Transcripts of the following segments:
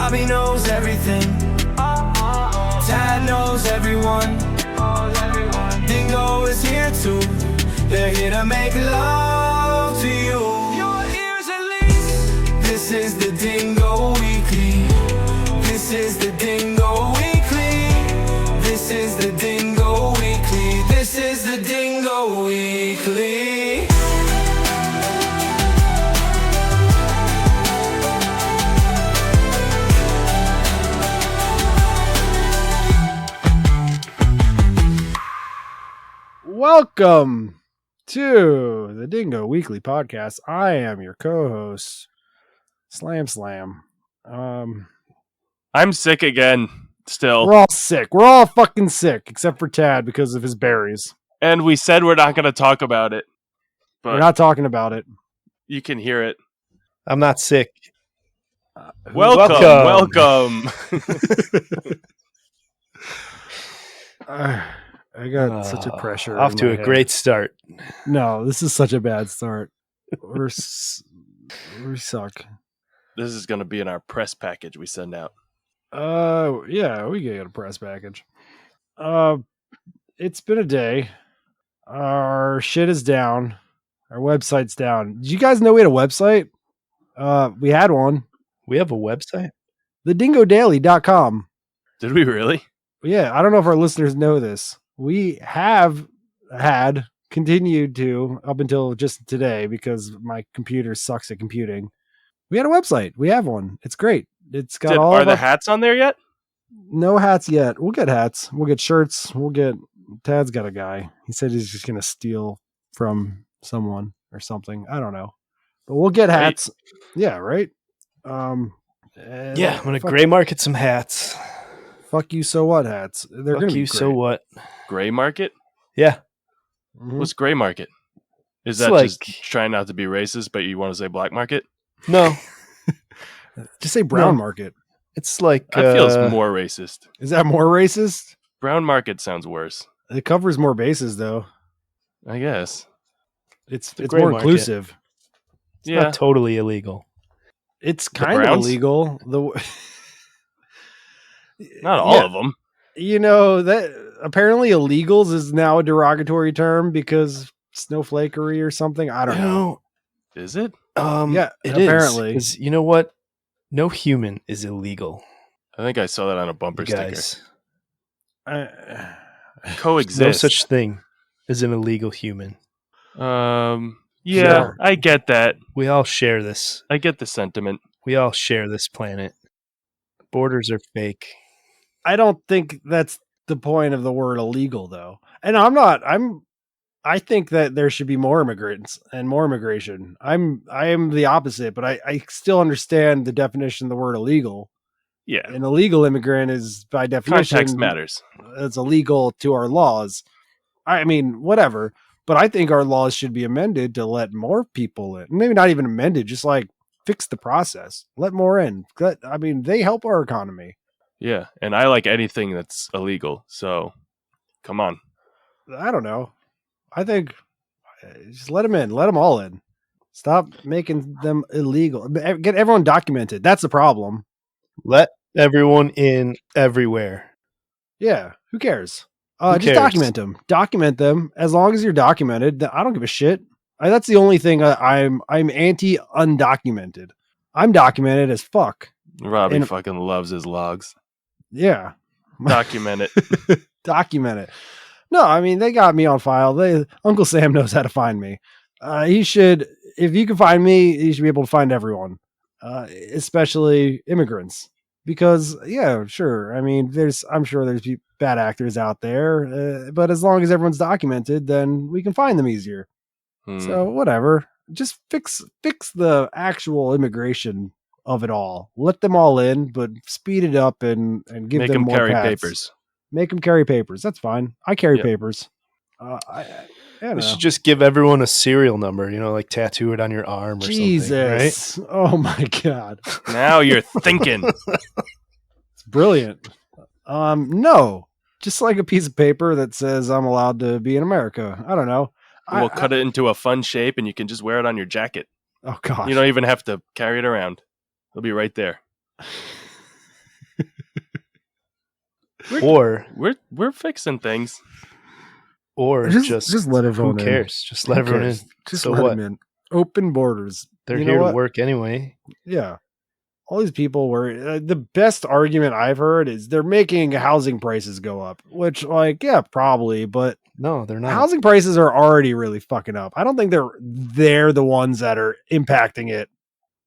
Robbie knows everything. Tad knows everyone. Dingo is here too. They're here to make love to you. Your ears at least. This is the Dingo Weekly. This is the Dingo Weekly. This is the Dingo Weekly. This is the Dingo Weekly. Welcome to the Dingo Weekly Podcast. I am your co-host, Slam. I'm sick again, still. We're all sick. We're all fucking sick, except for Tad because of his berries. And we said we're not going to talk about it. But We're not talking about it. you can hear it. I'm not sick. Welcome. I got such a pressure. Off in to my a head. great start. No, this is such a bad start. We suck. This is going to be in our press package we send out. Yeah, we get a press package. It's been a day. Our shit is down. Our website's down. Did you guys know we had a website? We had one. We have a website? thedingodaily.com. Did we really? Yeah, I don't know if our listeners know this. We have continued to up until just today because my computer sucks at computing. We had a website. We have one. It's great. It's got all Are of the our- hats on there yet? No hats yet. We'll get hats. We'll get shirts. Tad's got a guy. He said he's just going to steal from someone or something. I don't know. But we'll get hats. Yeah, right? Yeah, I'm going to gray market some hats. Fuck you, so what hats? They're Fuck going to be you, so great. what? Gray market? Yeah. Mhm. What's gray market? Is It's that like- just trying not to be racist, but you want to say black market? No, Just say brown No. market. it's like... That feels more racist. Is that more racist? Brown market sounds worse, It covers more bases, though. I guess. It's The gray more market. inclusive. It's Yeah. not totally illegal. It's kind of Browns? illegal. Not all of them. You know that apparently illegals is now a derogatory term because snowflakery or something. I don't know. Is it? Yeah, it is, apparently. 'cause you know what? No human is illegal, I think I saw that on a bumper you guys. I- Coexist. No such thing as an illegal human. Yeah, Sure. I get that. We all share this. I get the sentiment. We all share this planet. Borders are fake. I don't think that's the point of the word illegal, though. And I think that there should be more immigrants and more immigration. I am the opposite, but I still understand the definition of the word illegal. Yeah. An illegal immigrant is by definition Context matters. it's illegal to our laws. I mean, whatever. But I think our laws should be amended to let more people in. Maybe not even amended, just like fix the process. Let more in. They help our economy. Yeah. And I like anything that's illegal. So come on. I don't know. I think just let them in. Let them all in. Stop making them illegal. Get everyone documented. That's the problem. Let everyone in everywhere. Yeah. Who cares? Who Just cares? document them. Document them. As long as you're documented, I don't give a shit. That's the only thing I'm anti undocumented. I'm documented as fuck. Robbie And- fucking loves his logs. Yeah. Document it. Document it. No, I mean, they got me on file. Uncle Sam knows how to find me. He should, if you can find me, you should be able to find everyone, especially immigrants. Because, yeah, sure. I mean, I'm sure there's bad actors out there, but as long as everyone's documented, then we can find them easier. Hmm. So whatever. Just fix the actual immigration of it all. Let them all in, but speed it up and give Make them them more carry paths. papers. Make them carry papers. That's fine. I carry Yep. papers. I don't We know. should just give everyone a serial number, like tattoo it on your arm or something, right? Jesus. Oh my God. Now you're thinking. It's brilliant. No. Just like a piece of paper that says I'm allowed to be in America. I don't know. We'll cut it into a fun shape and you can just wear it on your jacket. Oh gosh. You don't even have to carry it around. It'll be right there. we're fixing things. Or just let who everyone in. cares? Just let Who everyone cares? in. Just So let what? them in. Open borders. They're You know here to what? work anyway. Yeah. All these people were the best argument I've heard is they're making housing prices go up, which like, yeah, probably, but No, they're not. housing prices are already really fucking up. I don't think they're the ones that are impacting it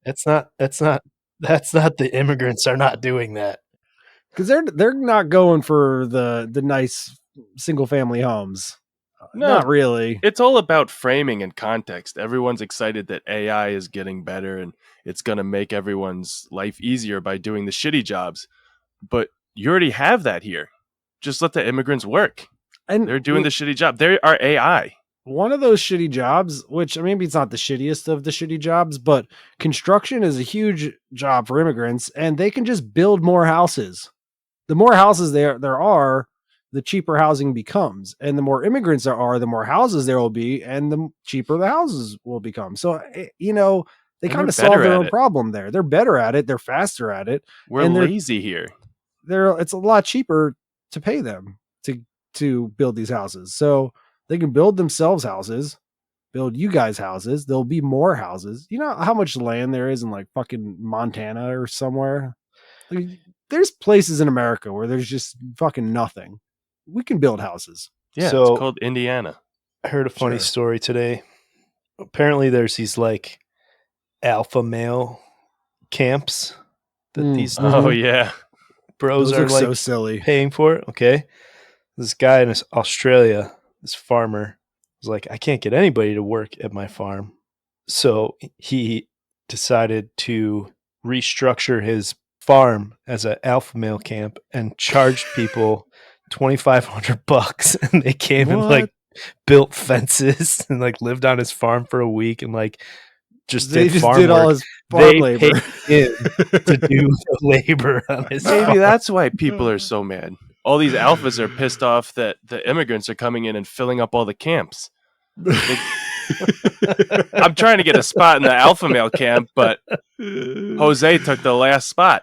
That's not the immigrants are not doing that. because they're not going for the nice single family homes. No, Not really. it's all about framing and context. Everyone's excited that AI is getting better and it's going to make everyone's life easier by doing the shitty jobs. But you already have that here. Just let the immigrants work. And They're doing the shitty job. They are AI. one of those shitty jobs, which maybe it's not the shittiest of the shitty jobs, but construction is a huge job for immigrants and they can just build more houses. The more houses there are, the cheaper housing becomes. And the more immigrants there are, the more houses there will be and the cheaper the houses will become. So, they And kind they're of solve better their at own it. problem there. They're better at it. They're faster at it. We're And lazy here. it's a lot cheaper to pay them to build these houses. So they can build themselves houses, build you guys houses. There'll be more houses. You know how much land there is in like fucking Montana or somewhere? Like, there's places in America where there's just fucking nothing. We can build houses. Yeah, So- it's called Indiana. I heard a funny Sure. story today. Apparently there's these like alpha male camps that these Oh, yeah. bros Those are look like so silly. paying for it. Okay. This guy in Australia, this farmer, was like, I can't get anybody to work at my farm. So he decided to restructure his farm as an alpha male camp and charged people $2,500 and they came and like built fences and like lived on his farm for a week and like They did just farm did all work. his farm They labor paid him to do the labor on his Maybe farm. that's why people are so mad. All these alphas are pissed off that the immigrants are coming in and filling up all the camps. I'm trying to get a spot in the alpha male camp, but Jose took the last spot.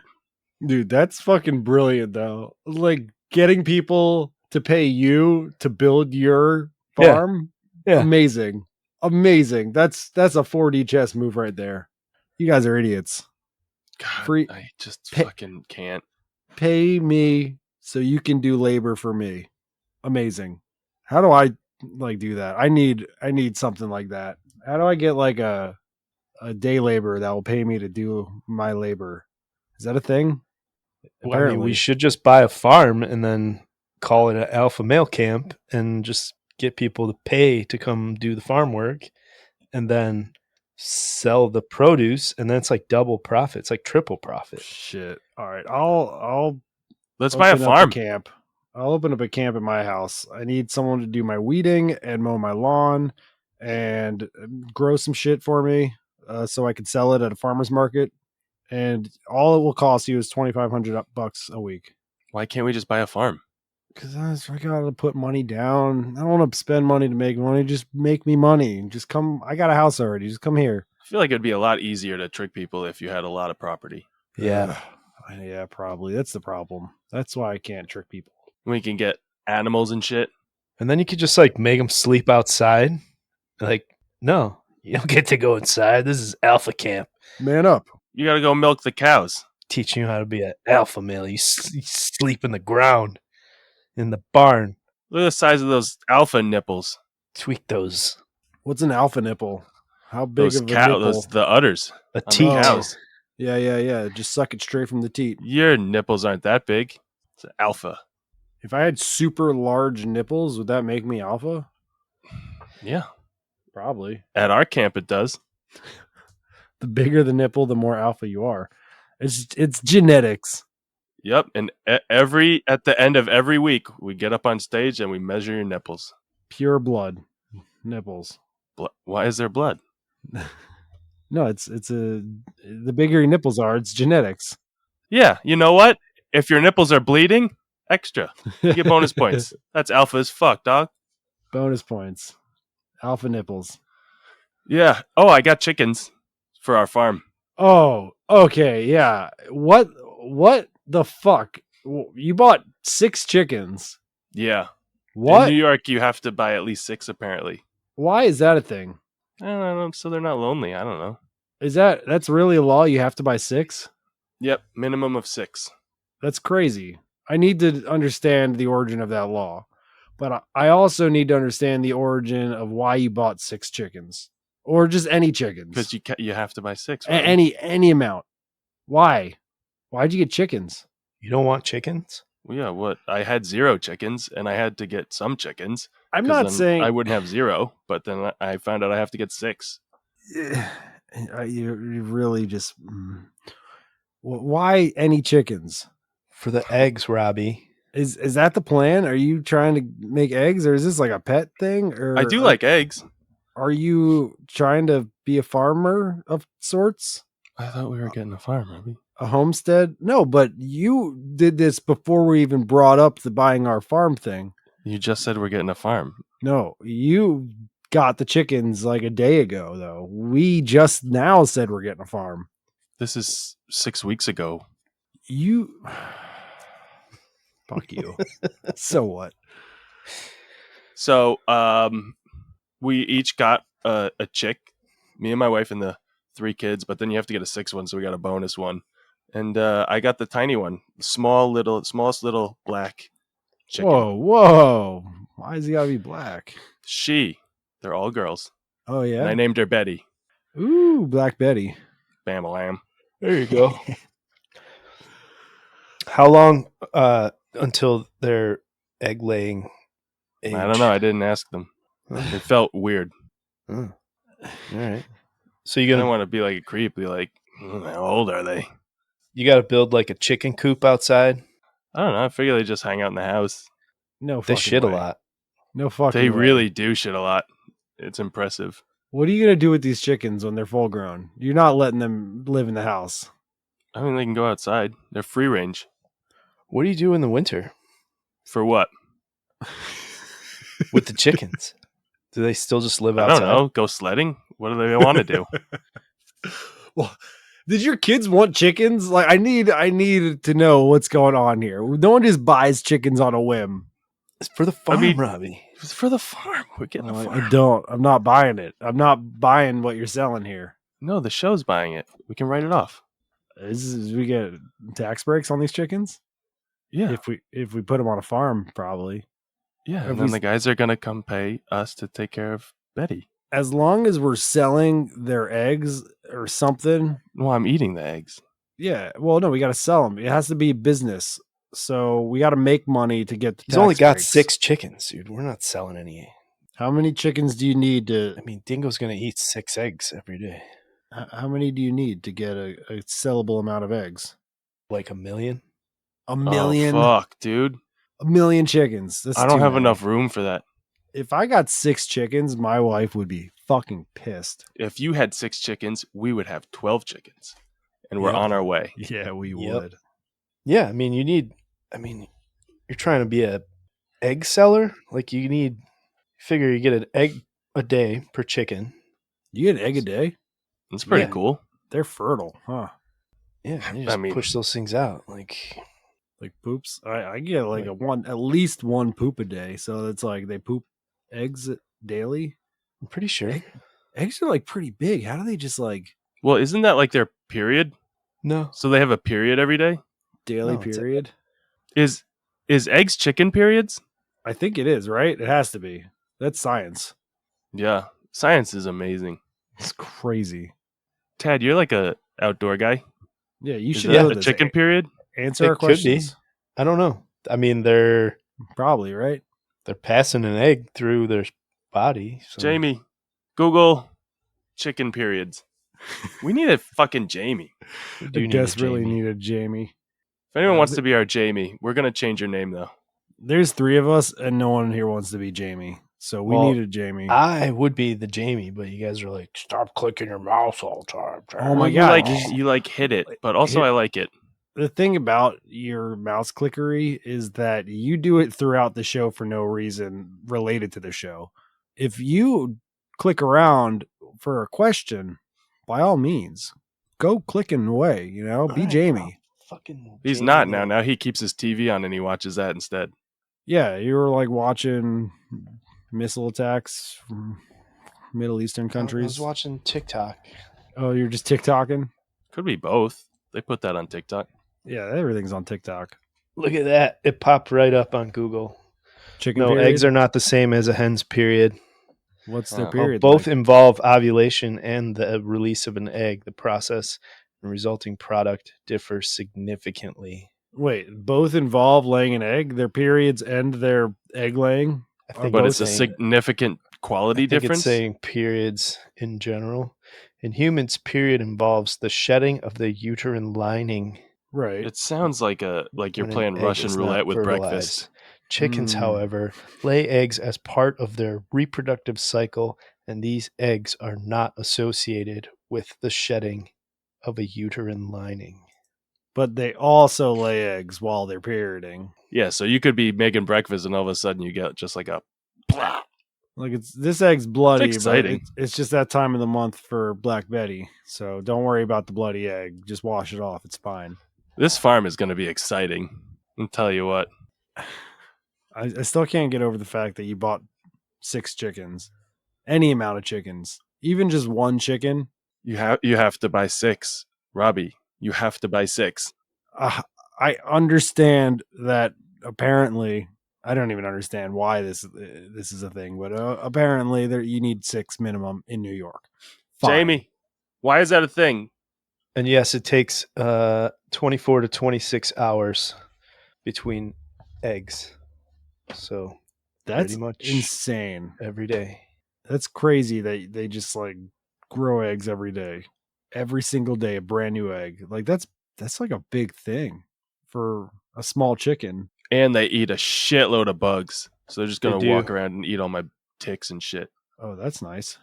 Dude, that's fucking brilliant though. Like getting people to pay you to build your Yeah. farm. Yeah. Amazing. That's a 4D chess move right there. You guys are idiots. God, Free- I just pay- fucking can't. Pay me so you can do labor for me. Amazing. How do I like do that? I need something like that. How do I get like a day labor that will pay me to do my labor? Is that a thing? Well, I mean, we should just buy a farm and then call it an alpha male camp and just get people to pay to come do the farm work and then sell the produce. And then it's like double profit. It's like triple profit. Shit. All right. I'll Let's buy a open up farm. camp. I'll open up a camp at my house. I need someone to do my weeding and mow my lawn and grow some shit for me so I could sell it at a farmer's market. And all it will cost you is $2,500 a week. Why can't we just buy a farm? Because I gotta put money down. I don't want to spend money to make money. Just make me money. Just come. I got a house already. Just come here. I feel like it'd be a lot easier to trick people if you had a lot of property. Yeah. Yeah, probably. That's the problem. That's why I can't trick people. We can get animals and shit. And then you could just like make them sleep outside. Like, no, you don't get to go inside. This is alpha camp. Man up. You gotta go milk the cows. Teaching you how to be an alpha male. You sleep in the ground, in the barn. Look at the size of those alpha nipples. Tweak those. What's an alpha nipple? How big Those of a cow, nipple? those the udders. A on the teat. cows. Yeah. Just suck it straight from the teat. Your nipples aren't that big. It's an alpha. If I had super large nipples, would that make me alpha? Yeah. Probably. At our camp, it does. The bigger the nipple, the more alpha you are. It's genetics. Yep. And at the end of every week, we get up on stage and we measure your nipples. Pure blood. Nipples. Why is there blood? No, the bigger your nipples are, it's genetics. Yeah. You know what? If your nipples are bleeding, extra. You get bonus points. That's alpha as fuck, dog. Bonus points. Alpha nipples. Yeah. Oh, I got chickens for our farm. Oh, okay, yeah. What the fuck? You bought 6 chickens. Yeah. What? In New York, you have to buy at least 6, apparently. Why is that a thing? I don't know. So they're not lonely. I don't know. That's really a law? You have to buy 6? Yep. Minimum of 6. That's crazy. I need to understand the origin of that law. But I also need to understand the origin of why you bought 6 chickens. Or just any chickens. Because you have to buy 6. Any amount. Why? Why'd you get chickens? You don't want chickens? Well, yeah, what? I had 0 chickens, and I had to get some chickens. I'm 'cause not then saying I wouldn't have 0, but then I found out I have to get 6. you really just why any chickens? For the eggs, Robbie. Is that the plan? Are you trying to make eggs, or is this like a pet thing? Or I do like eggs. Are you trying to be a farmer of sorts? I thought we were getting a farm, Robbie. A homestead? No, but you did this before we even brought up the buying our farm thing. You just said we're getting a farm. No, you got the chickens like a day ago, though. We just now said we're getting a farm. This is 6 weeks ago. You. Fuck you. So what? So, we each got a chick, me and my wife and the 3 kids, but then you have to get a 6th one, so we got a bonus one. And I got the tiny one, smallest little black chicken. Whoa. Why does he gotta be black? They're all girls. Oh, yeah? And I named her Betty. Ooh, Black Betty. Bam-a-lam. There you go. How long until their egg laying age? I don't know. I didn't ask them. It felt weird. All right. So I don't want to be like a creep. Be like, how old are they? You got to build like a chicken coop outside. I don't know. I figure they just hang out in the house. No They fucking shit way. a lot. No fucking They way. really do shit a lot. It's impressive. What are you going to do with these chickens when they're full grown? You're not letting them live in the house. I mean, they can go outside. They're free range. What do you do in the winter For what? with the chickens? Do they still just live I outside? don't know. Go sledding? What do they want to do? Well, did your kids want chickens? Like, I need to know what's going on here. No one just buys chickens on a whim. It's for the farm, mean- Robbie. It's for the farm. We're getting a farm. I don't. I'm not buying it. I'm not buying what you're selling here. No, the show's buying it. We can write it off. We get tax breaks on these chickens Yeah. if we put them on a farm, probably. Yeah. if And we then the guys are going to come pay us to take care of Betty. As long as we're selling their eggs or something. Well, I'm eating the eggs. Yeah. Well, no, we got to sell them. It has to be business. So we got to make money to get the He's tax only got breaks. 6 chickens, dude. We're not selling any. How many chickens do you need to? I mean, Dingo's going to eat 6 eggs every day. How many do you need to get a sellable amount of eggs? Like 1 million? A million. Oh, fuck, dude. A million chickens. That's I don't too have many. enough room for that. If I got 6 chickens, my wife would be fucking pissed. If you had 6 chickens, we would have 12 chickens. And we're Yep. on our way. Yeah, we Yep. would. Yeah, I mean, you're trying to be a egg seller. Like figure you get an egg a day per chicken. You get an egg a day? It's pretty Yeah. cool. They're fertile, huh? Yeah, you I just mean- push those things out. Like, Like poops. I get like at least one poop a day. So it's like they poop eggs daily. I'm pretty sure. Eggs are like pretty big. How do they just like Well, isn't that like their period? No. So they have a period every day? daily No, it's- period? Is eggs chicken periods? I think it is, right? It has to be. That's science. Yeah. Science is amazing. It's crazy. Tad, you're like a outdoor guy. Yeah, you Is should that know a this. chicken period? Answer It our could be. questions. I don't know. I mean, they're Probably, right? passing an egg through their body. So. Jamie, Google chicken periods. We need a fucking Jamie. We I do need a desperately Jamie. need a Jamie. If anyone Yeah, wants but- to be our Jamie, we're gonna change your name though. There's 3 of us, and no one here wants to be Jamie. So we Well, need a Jamie. I would be the Jamie, but you guys are like, stop clicking your mouse all the time. Oh my Well, you God, like just- you like hit it, but also hit- I like it. The thing about your mouse clickery is that you do it throughout the show for no reason related to the show. If you click around for a question, by all means, go clicking away, be right, Jamie. fucking. He's Jamie not now. Lynn. Now he keeps his TV on and he watches that instead. Yeah, you were like watching missile attacks from Middle Eastern I was countries. watching TikTok. Oh, you're just TikToking? Could be both. They put that on TikTok. Yeah, everything's on TikTok. Look at that! It popped right up on Google. Chicken No, period? eggs are not the same as a hen's period. What's their Oh. period Both like? involve ovulation and the release of an egg. The process and resulting product differ significantly. Wait, both involve laying an egg? Their periods end their egg laying? I think But both it's a significant quality I think difference. it's saying periods in general. In humans, period involves the shedding of the uterine lining. Right. It sounds like you're when an playing egg Russian is not roulette with fertilized. breakfast. Chickens, however, lay eggs as part of their reproductive cycle, and these eggs are not associated with the shedding of a uterine lining. But they also lay eggs while they're perioding. Yeah, so you could be making breakfast and all of a sudden you get just like a blah. Like this egg's bloody, It's but exciting. it's just that time of the month for Black Betty. So don't worry about the bloody egg. Just wash it off. It's fine. This farm is going to be exciting. I'll tell you what. I still can't get over the fact that you bought 6 chickens. Any amount of chickens. Even just one chicken. You have to buy 6. Robbie, you have to buy 6. I understand that apparently I don't even understand why this is a thing, but apparently you need 6 minimum in New York. Fine. Jamie, why is that a thing? And yes, it takes 24 to 26 hours between eggs. So That's pretty much insane. every day. That's crazy that they just like grow eggs every day. Every single day a brand new egg. Like that's like a big thing for a small chicken. And they eat a shitload of bugs. So they're just going They to do. walk around and eat all my ticks and shit. Oh, that's nice.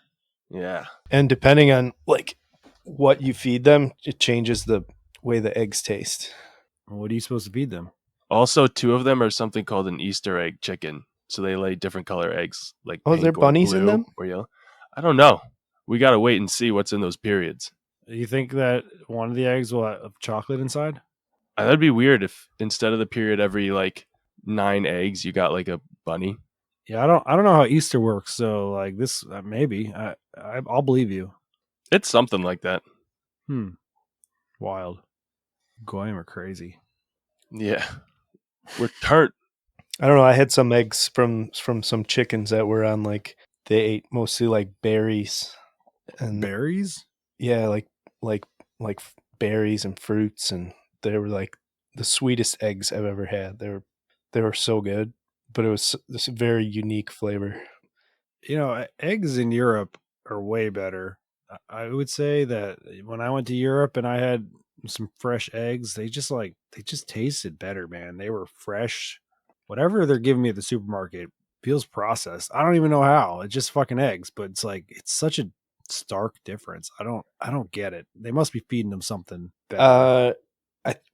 Yeah. And depending on like what you feed them, it changes the way the eggs taste. What are you supposed to feed them? Also, 2 of them are something called an Easter egg chicken. So they lay different color eggs, like Oh, is there pink or bunnies in blue them? or yellow. I don't know. We got to wait and see what's in those periods. You think that one of the eggs will have chocolate inside? That'd be weird if instead of the period every like 9 eggs, you got like a bunny. Yeah, I don't know how Easter works, so like this maybe I'll believe you. It's something like that. Wild. Goyim are crazy. Yeah. We're turnt. I don't know. I had some eggs from some chickens that were on like they ate mostly like berries and Berries? yeah, like berries and fruits, and they were like the sweetest eggs I've ever had. They were so good, but it was this very unique flavor. You know, eggs in Europe are way better. I would say that when I went to Europe and I had some fresh eggs, they just tasted better, man. They were fresh. Whatever they're giving me at the supermarket feels processed. I don't even know how. It's just fucking eggs, but it's like it's such a stark difference. I don't get it. They must be feeding them something better.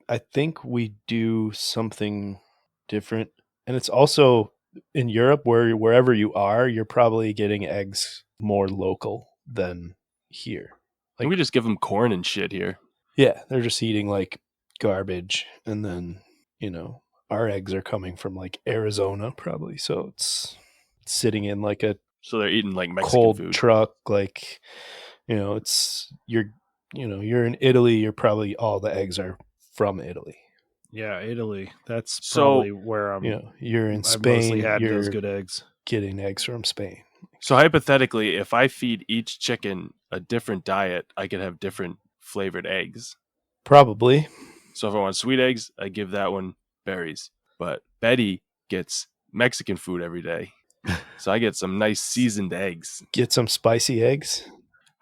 I think we do something different, and it's also in Europe wherever you are, you're probably getting eggs more local than here. Like we just give them corn and shit here. Yeah, they're just eating like garbage, and then our eggs are coming from like Arizona probably, so it's sitting in like a So they're eating like Mexican cold food. truck, like it's you're in Italy, you're probably all the eggs are from Italy. Yeah, Italy. That's So, probably where I'm. You're in I've mostly Spain, had you're those good eggs. getting eggs from Spain. So hypothetically, if I feed each chicken a different diet, I could have different flavored eggs. Probably. So if I want sweet eggs, I give that one berries. But Betty gets Mexican food every day. So I get some nice seasoned eggs. Get some spicy eggs.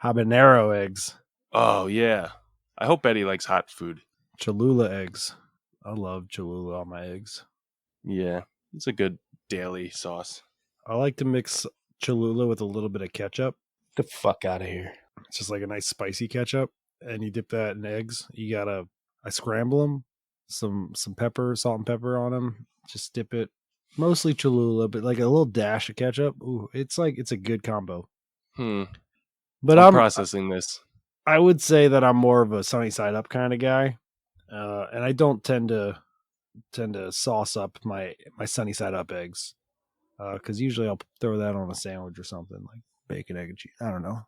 Habanero eggs. Oh, yeah. I hope Betty likes hot food. Cholula eggs. I love Cholula on my eggs. Yeah. It's a good daily sauce. I like to mix Cholula with a little bit of ketchup. The fuck out of here. It's just like a nice spicy ketchup. And you dip that in eggs. I scramble them. Some pepper, salt and pepper on them. Just dip it. Mostly Cholula, but like a little dash of ketchup. Ooh, it's a good combo. But I'm processing this. I would say that I'm more of a sunny side up kind of guy. And I don't tend to sauce up my sunny side up eggs, because usually I'll throw that on a sandwich or something like bacon, egg, and cheese. I don't know.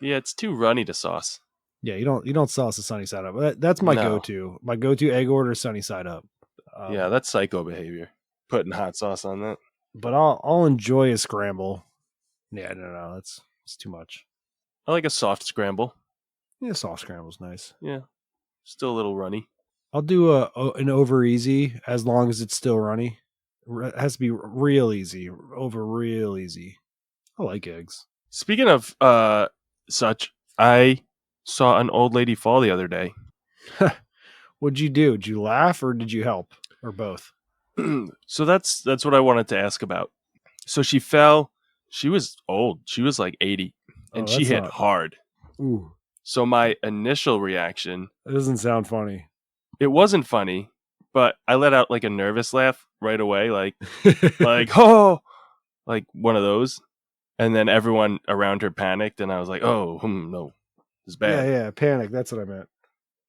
Yeah, it's too runny to sauce. Yeah, you don't sauce the sunny side up. That's my No. go-to. My go-to egg order is sunny side up. Yeah, that's psycho behavior. Putting hot sauce on that. But I'll enjoy a scramble. Yeah, no, it's too much. I like a soft scramble. Yeah, soft scramble's nice. Yeah, still a little runny. I'll do an over easy as long as it's still runny. It has to be real easy, over real easy. I like eggs. Speaking of such, I saw an old lady fall the other day. What'd you do? Did you laugh or did you help? Or both? So that's what I wanted to ask about. So she fell. She was old. She was like 80, and she that's hit not- hard. Ooh, So my initial reaction, that doesn't sound funny. it wasn't funny, but I let out like a nervous laugh right away, like oh, like one of those. And then everyone around her panicked, and I was like, oh, no, it's bad. yeah, panic. That's what I meant.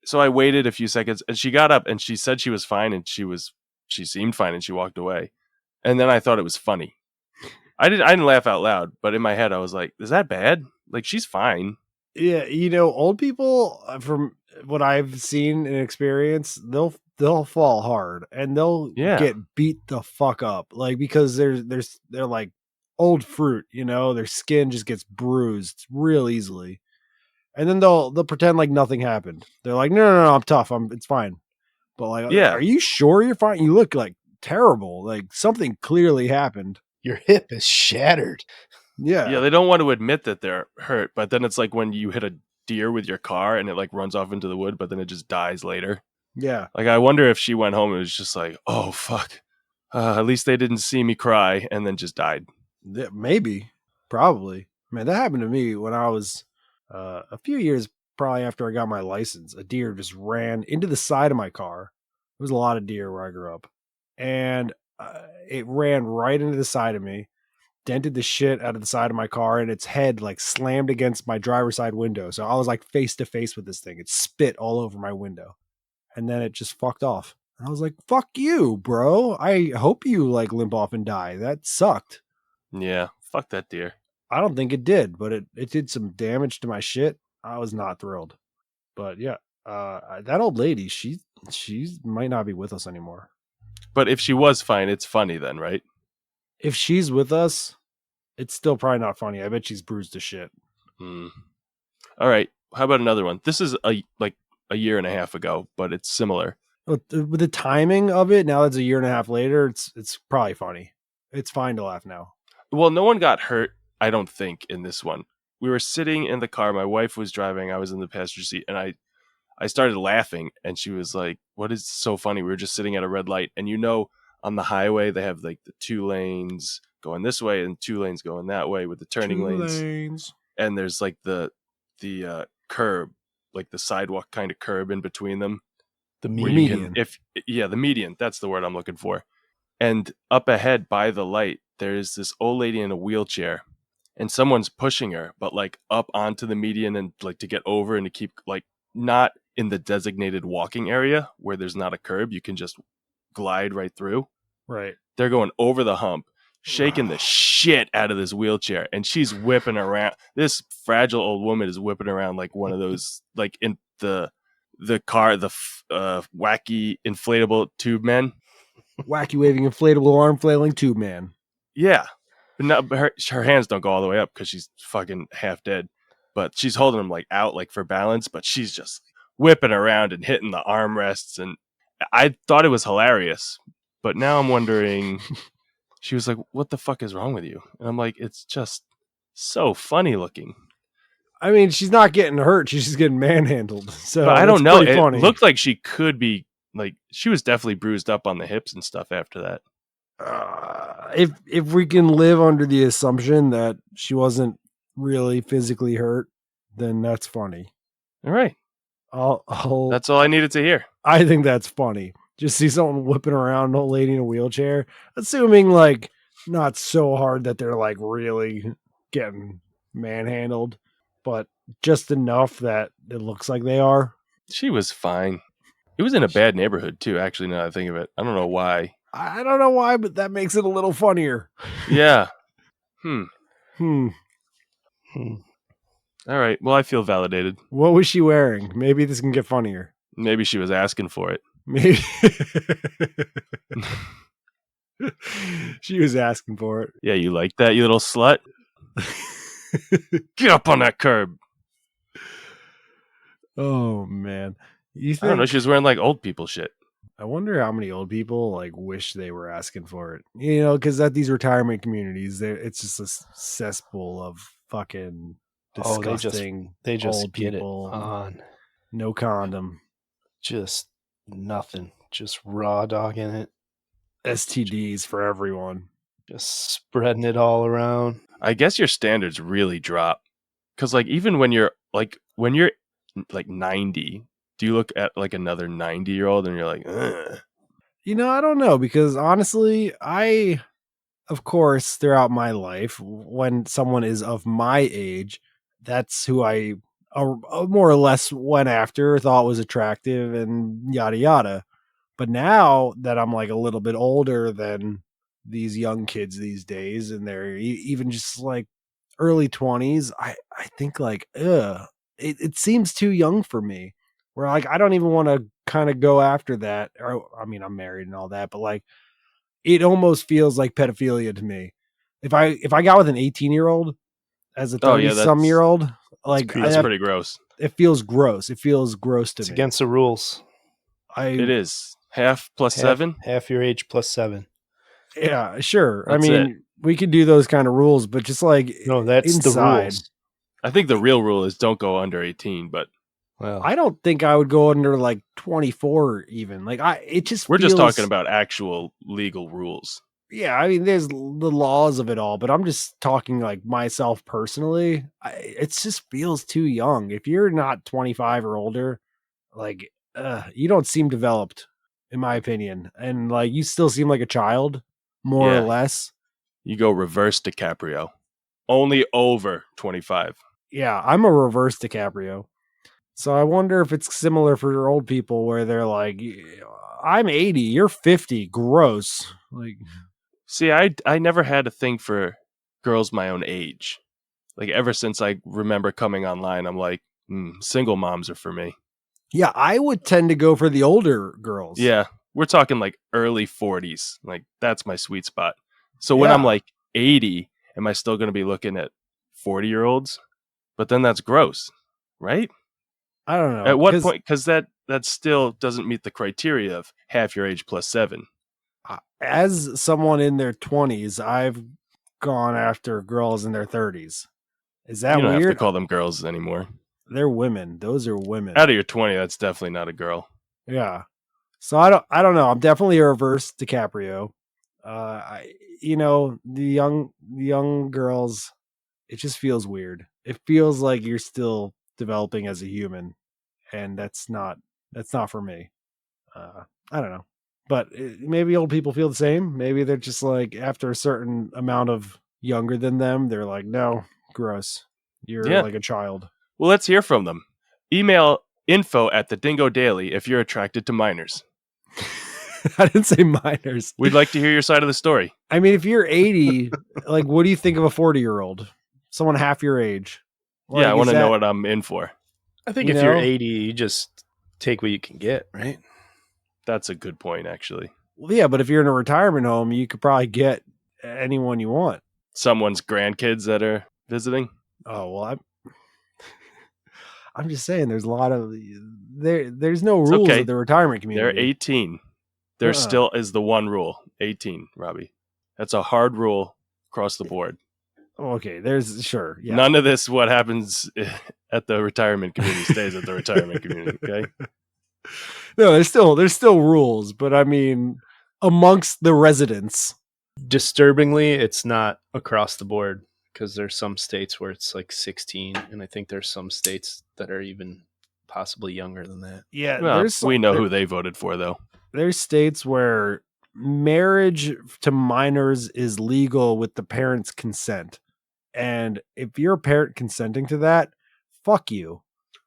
So I waited a few seconds, and she got up, and she said she was fine, and she seemed fine, and she walked away. And then I thought it was funny. I didn't laugh out loud, but in my head I was like, is that bad? Like, she's fine. Yeah, old people, from what I've seen and experienced, they'll fall hard and they'll Yeah. get beat the fuck up, like, because they're like old fruit, their skin just gets bruised real easily, and then they'll pretend like nothing happened. They're like, no, I'm tough, it's fine. But like, Yeah. are you sure you're fine? You look like terrible, like something clearly happened. Your hip is shattered. Yeah, they don't want to admit that they're hurt, but then it's like when you hit a deer with your car and it like runs off into the wood, but then it just dies later. Yeah. Like, I wonder if she went home and was just like, oh, fuck. At least they didn't see me cry, and then just died. Maybe, probably. Man, that happened to me when I was a few years probably after I got my license. A deer just ran into the side of my car. There was a lot of deer where I grew up, and it ran right into the side of me, dented the shit out of the side of my car, and its head like slammed against my driver's side window. So I was like face to face with this thing. It spit all over my window, and then it just fucked off. And I was like, "Fuck you, bro! I hope you like limp off and die. That sucked." Yeah, fuck that deer. I don't think it did, but it did some damage to my shit. I was not thrilled. But yeah, that old lady, she might not be with us anymore. But if she was fine, it's funny then, right? If she's with us, it's still probably not funny. I bet she's bruised to shit. All right. How about another one? This is a year and a half ago, but it's similar. With the timing of it, now it's a year and a half later, it's probably funny. It's fine to laugh now. Well, no one got hurt, I don't think, in this one. We were sitting in the car. My wife was driving. I was in the passenger seat, and I started laughing, and she was like, what is so funny? We were just sitting at a red light, and on the highway, they have like the 2 lanes going this way and 2 lanes going that way with the turning lanes. And there's like the curb, like the sidewalk kind of curb in between them. The median. The median, that's the word I'm looking for. And up ahead by the light, there's this old lady in a wheelchair, and someone's pushing her, but like up onto the median, and like to get over and to keep like not in the designated walking area where there's not a curb. You can just glide right through. Right. They're going over the hump, shaking the shit out of this wheelchair, and she's whipping around. This fragile old woman is whipping around like one of those, like in the car, the wacky inflatable tube men. Wacky waving inflatable arm flailing tube man. Yeah. But her hands don't go all the way up because she's fucking half dead. But she's holding them like out, like for balance, but she's just whipping around and hitting the armrests. And I thought it was hilarious. But now I'm wondering, she was like, what the fuck is wrong with you? And I'm like, it's just so funny looking. I mean, she's not getting hurt. She's just getting manhandled. So but I don't know. It funny. Looked like she could be, like, she was definitely bruised up on the hips and stuff after that. If we can live under the assumption that she wasn't really physically hurt, then that's funny. All right. That's all I needed to hear. I think that's funny. Just see someone whipping around an old lady in a wheelchair, assuming like not so hard that they're like really getting manhandled, but just enough that it looks like they are. She was fine. It was in a bad neighborhood too, actually, now that I think of it. I don't know why. I don't know why, but that makes it a little funnier. Yeah. Hmm. Hmm. All right. Well, I feel validated. What was she wearing? Maybe this can get funnier. Maybe she was asking for it. Maybe she was asking for it. Yeah, you like that, you little slut? Get up on that curb. Oh man. You I don't know. think She was wearing like old people shit. I wonder how many old people like wish they were asking for it. You know, because at these retirement communities, it's just a cesspool of fucking Oh, disgusting they just old get people. it on. No condom. Just nothing. Just raw dog in it. STDs for everyone. Just spreading it all around. I guess your standards really drop. Because like even when you're like 90, do you look at like another 90-year-old and you're like, ugh. You know, I don't know, because honestly, of course, throughout my life, when someone is of my age, that's who I more or less went after, thought was attractive, and yada yada. But now that I'm like a little bit older than these young kids these days, and they're even just like early 20s, I think like, it seems too young for me. Where like I don't even want to kind of go after that. Or I mean, I'm married and all that, but like it almost feels like pedophilia to me. If I got with an 18-year-old as a 30 some year old, like That's pretty gross. it feels gross. It feels gross to It's me. against the rules. It is. Half plus Half, 7? Half your age plus 7. Yeah, sure. That's I mean, we could do those kind of rules, but just like No, that's the inside, rules. I think the real rule is don't go under 18, but Well, I don't think I would go under like 24 even. Like it just we're just feels, talking about actual legal rules. yeah, I mean, there's the laws of it all, but I'm just talking like myself personally. It just feels too young. If you're not 25 or older, like, you don't seem developed, in my opinion. And like, you still seem like a child, more or Yeah. less. You go reverse DiCaprio. Only over 25. Yeah, I'm a reverse DiCaprio. So I wonder if it's similar for old people where they're like, I'm 80, you're 50, gross. Like, See, I never had a thing for girls my own age. Like ever since I remember coming online, I'm like, single moms are for me. yeah, I would tend to go for the older girls. Yeah, we're talking like early 40s. Like that's my sweet spot. So when I'm Yeah. like 80, am I still going to be looking at 40-year-olds? But then that's gross, right? I don't know. At what point? Because that still doesn't meet the criteria of half your age plus 7. As someone in their 20s, I've gone after girls in their 30s. Is that You don't weird? have to call them girls anymore. They're women. Those are women. Out of your 20, that's definitely not a girl. Yeah. So I don't know. I'm definitely a reverse DiCaprio. The young girls, it just feels weird. It feels like you're still developing as a human, and that's not for me. I don't know. But maybe old people feel the same. Maybe they're just like, after a certain amount of younger than them, they're like, no, gross. You're like a child. Well, let's hear from them. Email info@thedingodaily if you're attracted to minors. I didn't say minors. We'd like to hear your side of the story. I mean, if you're 80, like, what do you think of a 40-year-old? Someone half your age. Like, I want to know what I'm in for. I think if you're 80, you just take what you can get, right? That's a good point, actually. Well, yeah, but if you're in a retirement home, you could probably get anyone you want. Someone's grandkids that are visiting. Oh, well, I'm just saying there's a lot of there's no rules at the retirement community. They're 18. There still is the one rule. 18, Robbie. That's a hard rule across the board. Okay, there's sure. Yeah. None of this what happens at the retirement community stays at the retirement community, okay? No, there's still rules, but I mean amongst the residents. Disturbingly, it's not across the board, because there's some states where it's like 16, and I think there's some states that are even possibly younger than that. Yeah, well, we know who they voted for, though. There's states where marriage to minors is legal with the parents' consent. And if you're a parent consenting to that, fuck you.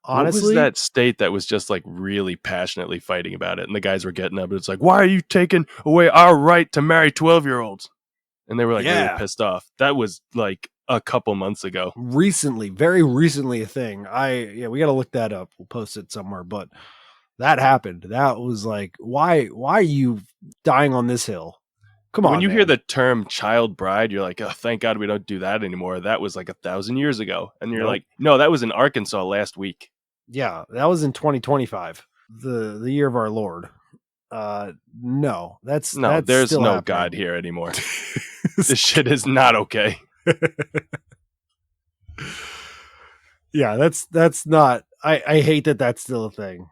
What was Honestly, that state that was just like really passionately fighting about it? And the guys were getting up and it's like, why are you taking away our right to marry 12-year-olds? And they were like really Yeah. pissed off. That was like a couple months ago. recently, very recently a thing. We got to look that up. We'll post it somewhere, but that happened. That was like, why are you dying on this hill? Come on, When you hear man. the term child bride, you're like, oh, thank God we don't do that anymore. That was like 1,000 years ago. And you're Nope. like, no, that was in Arkansas last week. Yeah, that was in 2025, the year of our Lord. No, that's There's still no happening. God here anymore. This shit is not okay. Yeah, that's not. I hate that that's still a thing.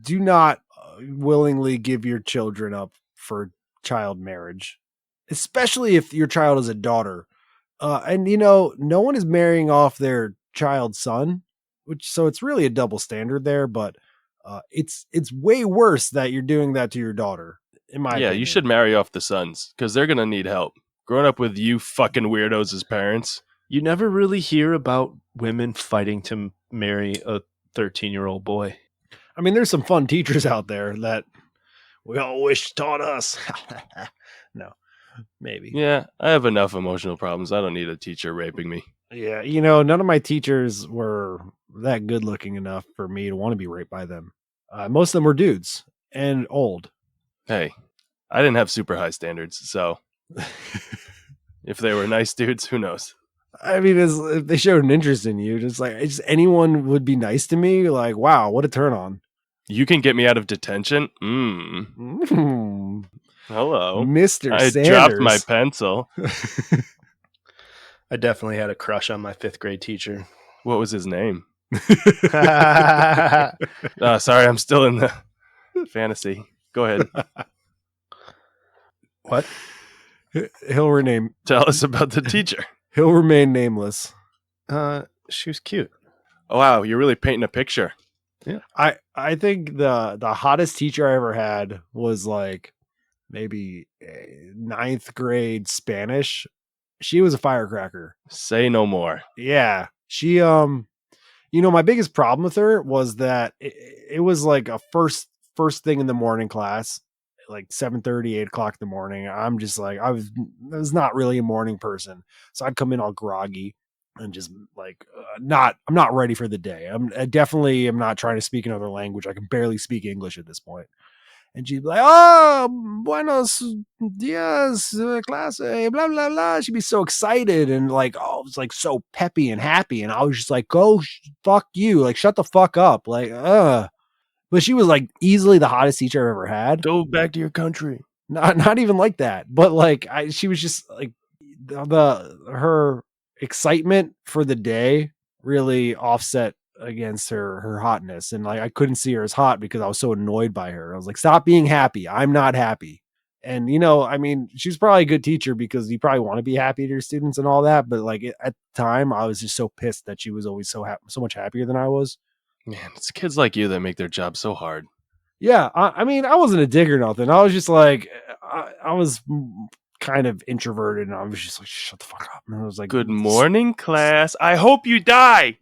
Do not willingly give your children up for child marriage, especially if your child is a daughter. And no one is marrying off their child's son, so it's really a double standard there. But it's way worse that you're doing that to your daughter, in my Yeah, opinion. you should marry off the sons because they're going to need help. Growing up with you fucking weirdos as parents. You never really hear about women fighting to marry a 13-year-old boy. I mean, there's some fun teachers out there that we all wish taught us. No, maybe. Yeah, I have enough emotional problems. I don't need a teacher raping me. Yeah, none of my teachers were that good looking enough for me to want to be raped by them. Most of them were dudes and old. Hey, I didn't have super high standards, so if they were nice dudes, who knows? I mean, if they showed an interest in you, just anyone would be nice to me. Like, wow, what a turn on. You can get me out of detention? Hello. Mr. I Sanders. dropped my pencil. I definitely had a crush on my 5th grade teacher. What was his name? What? Sorry, I'm still in the fantasy. Go ahead. He'll rename. Tell us about the teacher. He'll remain nameless. She was cute. Oh, wow, you're really painting a picture. I think the hottest teacher I ever had was like maybe 9th grade Spanish. She was a firecracker. Say no more. Yeah. She my biggest problem with her was that it was like a first thing in the morning class, like 7:30, 8 o'clock in the morning. I'm just like, I was not really a morning person. So I'd come in all groggy and just like, I'm not ready for the day. I definitely am not trying to speak another language. I can barely speak English at this point. And she'd be like, oh, buenos dias, clase, blah, blah, blah. She'd be so excited and like, oh, it was like so peppy and happy. And I was just like, go fuck you. Like, shut the fuck up. Like, But she was like easily the hottest teacher I've ever had. Go back to your country. Not even like that. But like, she was just like her excitement for the day really offset against her hotness, and like I couldn't see her as hot because I was so annoyed by her. I was like, stop being happy. I'm not happy. And I mean, she's probably a good teacher because you probably want to be happy to your students and all that, but like at the time I was just so pissed that she was always so much happier than I was. Man, it's kids like you that make their job so hard. Yeah, I mean, I wasn't a dick or nothing. I was just like, I was kind of introverted, and I was just like, shut the fuck up. And I was like, Good morning, class. I hope you die.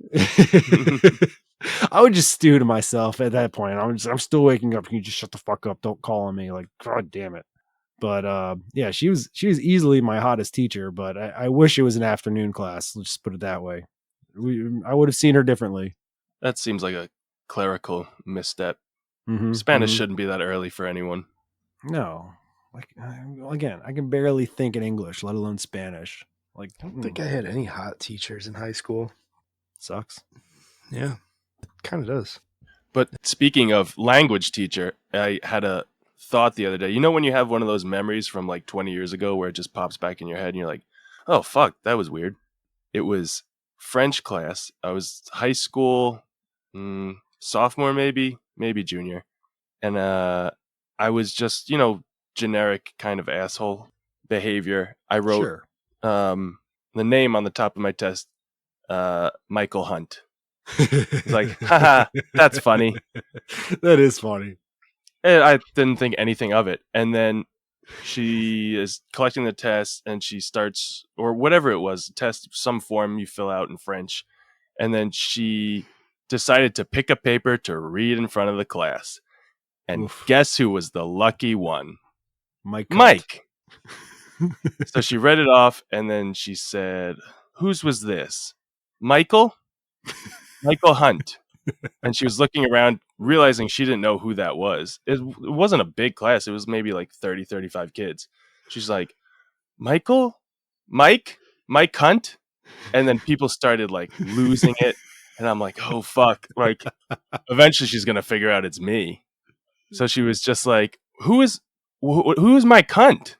I would just stew to myself at that point. I'm still waking up. Can you just shut the fuck up? Don't call on me. Like, God damn it. But yeah, she was easily my hottest teacher. But I wish it was an afternoon class. Let's just put it that way. I would have seen her differently. That seems like a clerical misstep. Mm-hmm, Spanish shouldn't be that early for anyone. No. Like, again, I can barely think in English, let alone Spanish. Like, I don't think I had any hot teachers in high school. Sucks. Yeah, it kind of does. But speaking of language teacher, I had a thought the other day. You know when you have one of those memories from like 20 years ago where it just pops back in your head and you're like, oh, fuck, that was weird. It was French class. I was high school, sophomore maybe junior. And I was just, generic kind of asshole behavior. I wrote the name on the top of my test, Michael Hunt. It's like, haha, that's funny. That is funny. And I didn't think anything of it. And then she is collecting the test and she starts, or whatever it was, test, some form you fill out in French. And then she decided to pick a paper to read in front of the class. And Oof. guess who was the lucky one? Mike. Mike. So she read it off, and then she said, "Whose was this? Michael? Michael Hunt." And she was looking around, realizing she didn't know who that was. It wasn't a big class. It was maybe like 30, 35 kids. She's like, "Michael? Mike? Mike Hunt?" And then people started like losing it. And I'm like, "Oh, fuck." Like, eventually she's going to figure out it's me. So she was just like, who is Mike Hunt?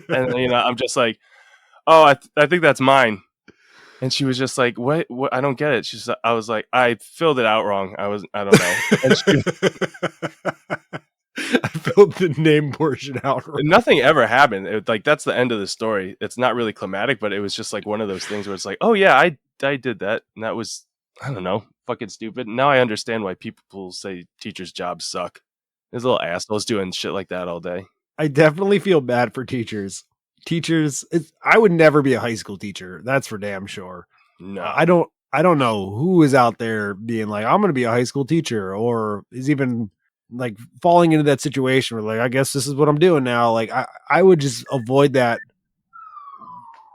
And, I'm just like, "Oh, I think that's mine." And she was just like, what? I don't get it. I was like, "I filled it out wrong. I don't know." And I filled the name portion out wrong. nothing ever happened. Like, that's the end of the story. It's not really climatic, but it was just like one of those things where it's like, "Oh yeah, I did that." And that was, I don't know, fucking stupid. Now I understand why people say teachers' jobs suck. There's little assholes doing shit like that all day. I definitely feel bad for teachers. I would never be a high school teacher. That's for damn sure. No. I don't know who is out there being like, I'm going to be a high school teacher, or is even like falling into that situation where like, I guess this is what I'm doing now. Like I would just avoid that.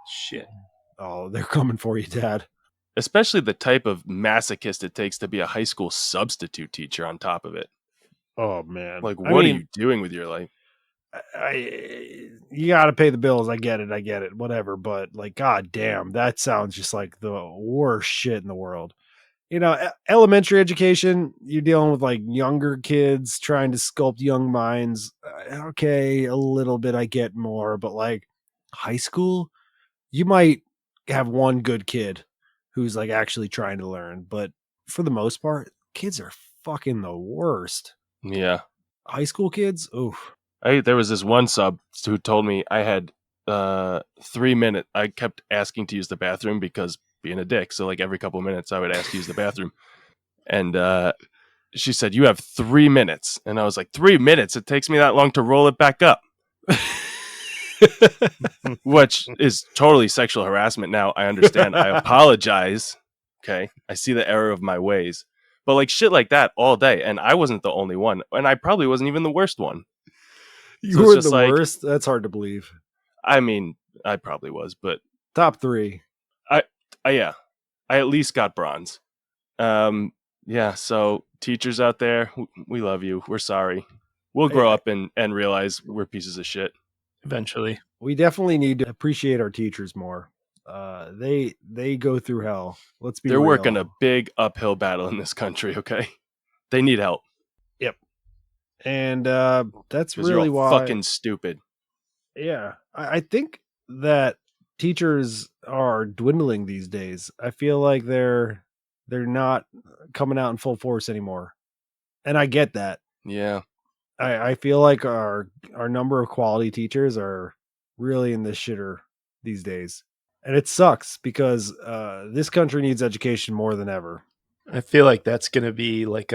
Shit. Oh, they're coming for you, Dad. Especially the type of masochist it takes to be a high school substitute teacher on top of it. Oh man. Like, what are you doing with your life? You got to pay the bills. I get it. Whatever. But like, God damn, that sounds just like the worst shit in the world. Elementary education, you're dealing with like younger kids trying to sculpt young minds. Okay, a little bit, I get more, but like high school, you might have one good kid who's like actually trying to learn, but for the most part, kids are fucking the worst. Yeah. High school kids, oof. There was this one sub who told me I had 3 minutes. I kept asking to use the bathroom because being a dick. So like every couple of minutes I would ask to use the bathroom. And she said, "You have 3 minutes." And I was like, 3 minutes? It takes me that long to roll it back up. Which is totally sexual harassment. Now I understand. I apologize. Okay. I see the error of my ways. But like shit like that all day. And I wasn't the only one. And I probably wasn't even the worst one. You were the worst? That's hard to believe. I mean, I probably was, but top 3. Yeah, I at least got bronze. Yeah. So teachers out there, we love you. We're sorry. We'll grow up and realize we're pieces of shit eventually. We definitely need to appreciate our teachers more. They go through hell. They're real. Working a big uphill battle in this country. Okay, they need help. Yep. And that's really you're all why fucking stupid. Yeah, I think that teachers are dwindling these days. I feel like they're not coming out in full force anymore, and I get that. Yeah, I feel like our number of quality teachers are really in the shitter these days, and it sucks because this country needs education more than ever. I feel like that's going to be like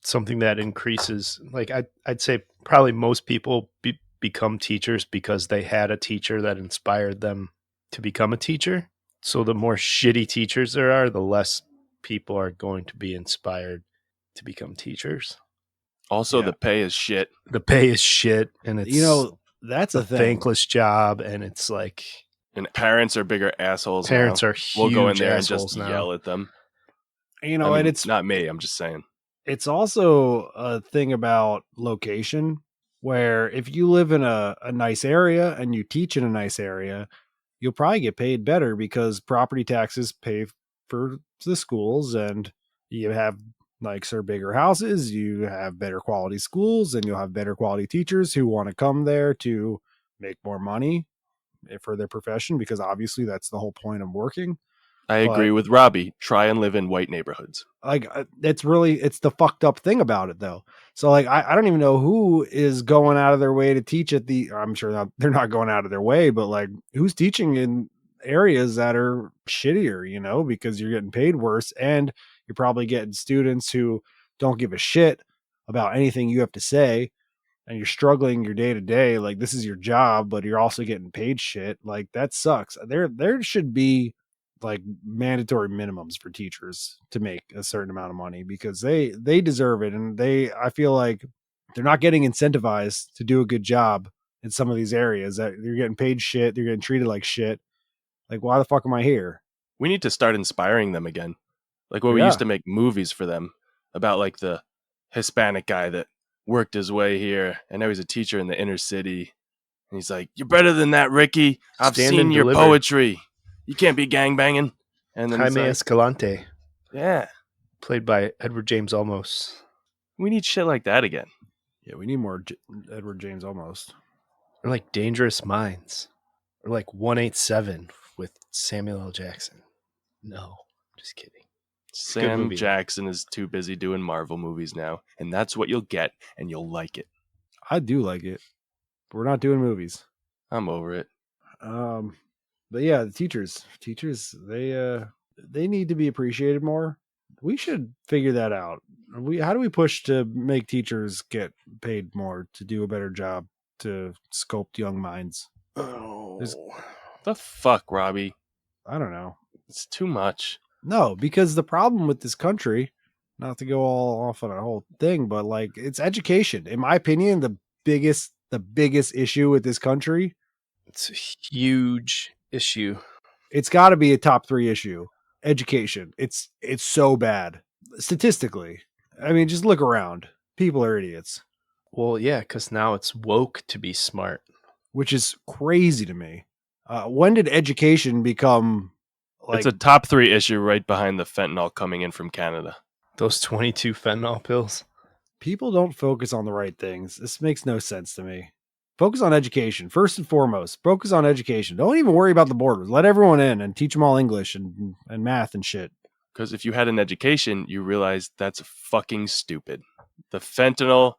something that increases. Like I'd say probably most people become teachers because they had a teacher that inspired them to become a teacher. So the more shitty teachers there are, the less people are going to be inspired to become teachers. Also, the pay is shit. The pay is shit, and it's that's a thankless job, and it's like, and parents are bigger assholes. Parents are huge. We'll go in there and just now. yell at them. And it's not me. I'm just saying. It's also a thing about location, where if you live in a nice area and you teach in a nice area, you'll probably get paid better because property taxes pay for the schools, and you have nicer, bigger houses, you have better quality schools, and you'll have better quality teachers who want to come there to make more money for their profession, because obviously that's the whole point of working. I agree with Robbie. Try and live in white neighborhoods. Like it's the fucked up thing about it though. So like, I don't even know who is going out of their way to teach at I'm sure they're not going out of their way, but like who's teaching in areas that are shittier, because you're getting paid worse, and you're probably getting students who don't give a shit about anything you have to say, and you're struggling your day to day. Like, this is your job, but you're also getting paid shit. Like, that sucks. There should be like mandatory minimums for teachers to make a certain amount of money because they deserve it. And I feel like they're not getting incentivized to do a good job in some of these areas that you're getting paid shit. They're getting treated like shit. Like, why the fuck am I here? We need to start inspiring them again. Like what we Yeah. used to make movies for them about, like the Hispanic guy that worked his way here and now he's a teacher in the inner city. And he's like, "You're better than that, Ricky. I've Stand seen and your deliver." poetry. You can't be gangbanging." And then it's Jaime like, Escalante, yeah, played by Edward James Olmos. we need shit like that again. Yeah, we need more Edward James almost. Or like Dangerous Minds. Or like 187 with Samuel L. Jackson. No, just kidding. a good Sam movie. Jackson is too busy doing Marvel movies now, and that's what you'll get, and you'll like it. I do like it. But we're not doing movies. I'm over it. But yeah, the teachers, they need to be appreciated more. We should figure that out. How do we push to make teachers get paid more to do a better job to sculpt young minds? Oh. The fuck, Robbie? I don't know. It's too much. No, because the problem with this country, not to go all off on a whole thing, but like it's education. In my opinion, the biggest issue with this country, It's a huge issue. it's got to be a top 3 issue. Education. It's so bad statistically. I mean, just look around. People are idiots, Well, yeah, because now it's woke to be smart. which is crazy to me. When did education become like It's a top 3 issue right behind the fentanyl coming in from Canada. Those 22 fentanyl pills. people don't focus on the right things? This makes no sense to me. Focus on education first and foremost. Focus on education. Don't even worry about the borders. Let everyone in and teach them all English and math and shit. Because if you had an education, you realize that's fucking stupid. The fentanyl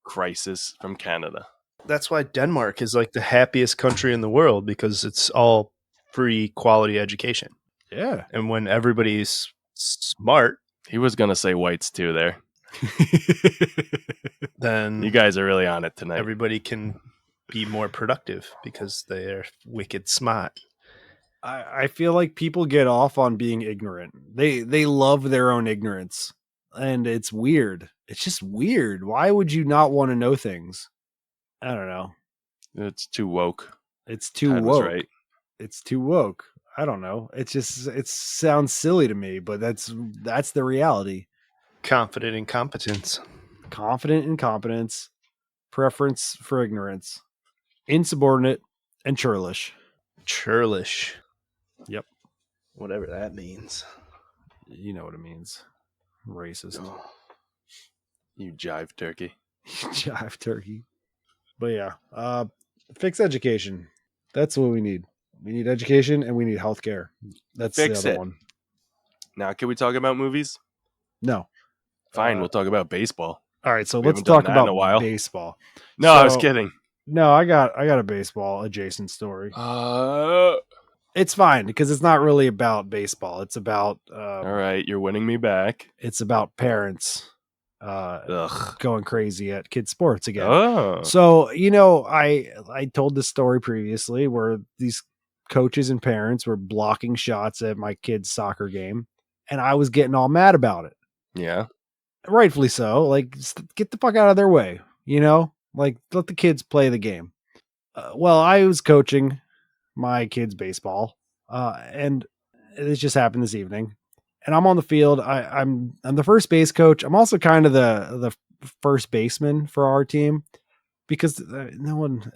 crisis from Canada. That's why Denmark is like the happiest country in the world, because it's all free quality education. Yeah. And when everybody's smart, He was going to say whites too there. then You guys are really on it tonight. everybody can be more productive because they're wicked smart. I feel like people get off on being ignorant. They love their own ignorance. And it's weird. It's just weird. Why would you not want to know things? I don't know. It's too woke. It's too Todd was woke. right. It's too woke. I don't know. It sounds silly to me, but that's the reality. Confident incompetence. Confident incompetence, preference for ignorance, insubordinate, and churlish. Churlish. Yep. Whatever that means. You know what it means. Racist. You jive turkey. Jive turkey. But yeah, fix education. That's what we need. We need education and we need healthcare. That's Fix the other it. one. Now, can we talk about movies? No. Fine, we'll talk about baseball. All right, so We let's haven't done talk that in about a while. baseball. No, I was So- kidding. No, I got a baseball adjacent story. All It's fine because it's not really about baseball. It's about right, you're winning me back. it's about parents Ugh. going crazy at kids sports again. Oh. So, I told this story previously where these coaches and parents were blocking shots at my kid's soccer game, and I was getting all mad about it. Yeah. Rightfully so. Like, just get the fuck out of their way, Like, let the kids play the game. Well, I was coaching my kids' baseball, and it just happened this evening. And I'm on the field. I'm the first base coach. I'm also kind of the first baseman for our team because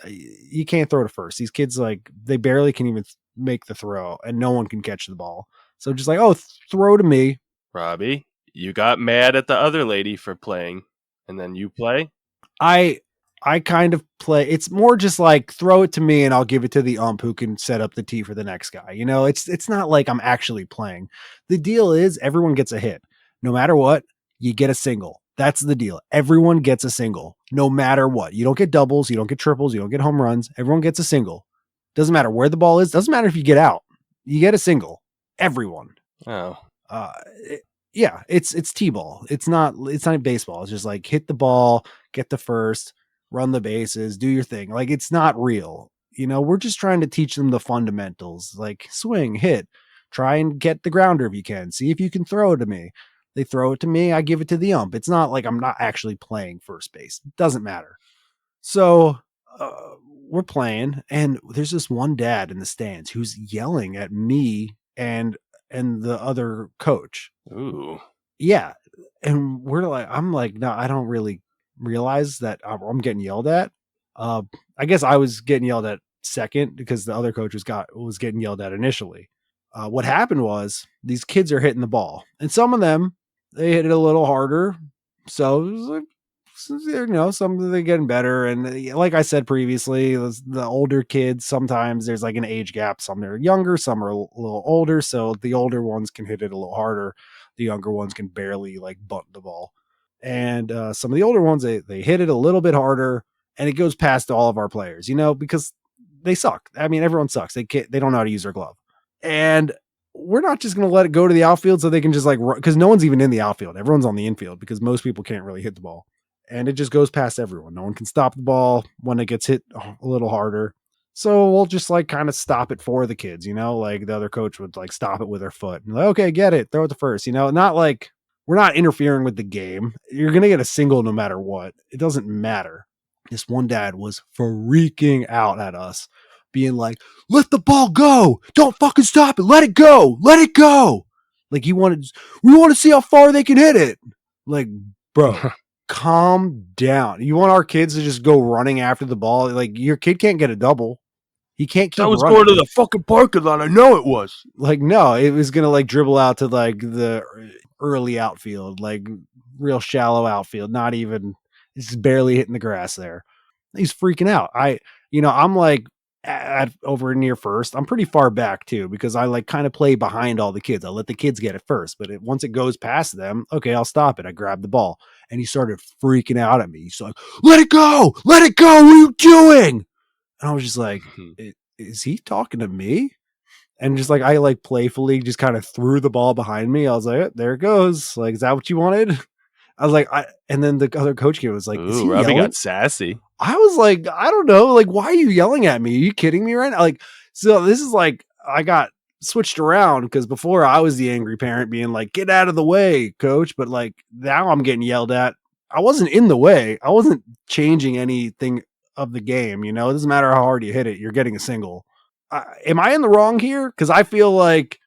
you can't throw to first. These kids, like, they barely can even make the throw, and no one can catch the ball. So just like, throw to me. Robbie, you got mad at the other lady for playing, and then you play? I kind of play. It's more just like throw it to me and I'll give it to the ump who can set up the tee for the next guy. It's not like I'm actually playing. The deal is everyone gets a hit. No matter what, you get a single. That's the deal. Everyone gets a single, no matter what. You don't get doubles, you don't get triples, you don't get home runs. Everyone gets a single. Doesn't matter where the ball is. Doesn't matter if you get out. You get a single. Everyone. Oh. Yeah, it's T-ball. It's not baseball. It's just like hit the ball, get the first, run the bases, do your thing. Like, it's not real. We're just trying to teach them the fundamentals, like swing, hit, Try and get the grounder if you can. See if you can throw it to me. They throw it to me. I give it to the ump. It's not like I'm not actually playing first base. It doesn't matter. So we're playing, and there's this one dad in the stands who's yelling at me and the other coach. Ooh. Yeah. And I'm like, no, I don't really realize that I'm getting yelled at. I guess I was getting yelled at second because the other coach was getting yelled at initially. What happened was these kids are hitting the ball, and some of them they hit it a little harder. So it was like, some of them getting better. And like I said previously, the older kids, sometimes there's like an age gap. Some are younger, some are a little older. So the older ones can hit it a little harder. The younger ones can barely like bunt the ball. And some of the older ones, they hit it a little bit harder, and it goes past all of our players, because they suck. I mean, everyone sucks. They don't know how to use their glove. And we're not just going to let it go to the outfield so they can just like run, because no one's even in the outfield. Everyone's on the infield because most people can't really hit the ball. And it just goes past everyone. No one can stop the ball when it gets hit a little harder. So we'll just like kind of stop it for the kids, like the other coach would like stop it with her foot and like, okay, get it, throw it to first, not like we're not interfering with the game. You're going to get a single no matter what. It doesn't matter. This one dad was freaking out at us, being like, let the ball go. Don't fucking stop it. Let it go. Let it go. Like we want to see how far they can hit it. Like, bro, calm down. You want our kids to just go running after the ball? Like your kid can't get a double. He can't keep running. Going to the fucking parking lot. I know it was. Like, no, it was going to like dribble out to like the early outfield, like real shallow outfield. Not even, it's barely hitting the grass there. He's freaking out. I'm like at over near first. I'm pretty far back too, because I like kind of play behind all the kids. I let the kids get it first, but once it goes past them, okay, I'll stop it. I grab the ball, and he started freaking out at me. He's like, let it go. Let it go. What are you doing? And I was just like, is he talking to me? And just like, I like playfully just kind of threw the ball behind me. I was like, there it goes. Like, is that what you wanted? I was like, and then the other coach kid was like, is he Robbie yelling? got sassy. I was like, I don't know. Like, why are you yelling at me? Are you kidding me right now? Like, so this is like, I got switched around because before I was the angry parent being like, get out of the way, coach. But like now I'm getting yelled at. I wasn't in the way. I wasn't changing anything of the game. It doesn't matter how hard you hit it. You're getting a single. Am I in the wrong here? Because I feel like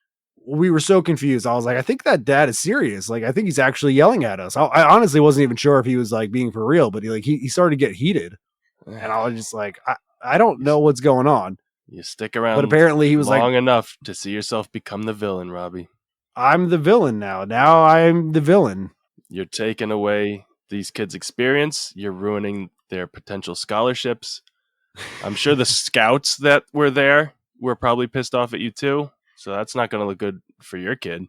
we were so confused. I was like, I think that dad is serious. Like, I think he's actually yelling at us. I honestly wasn't even sure if he was like being for real, but he started to get heated. And I was just like, I don't know what's going on. You stick around, but apparently he was long like, enough to see yourself become the villain, Robbie. I'm the villain now. Now I'm the villain. You're taking away these kids' experience. You're ruining their potential scholarships. I'm sure the scouts that were there were probably pissed off at you too. So that's not going to look good for your kid.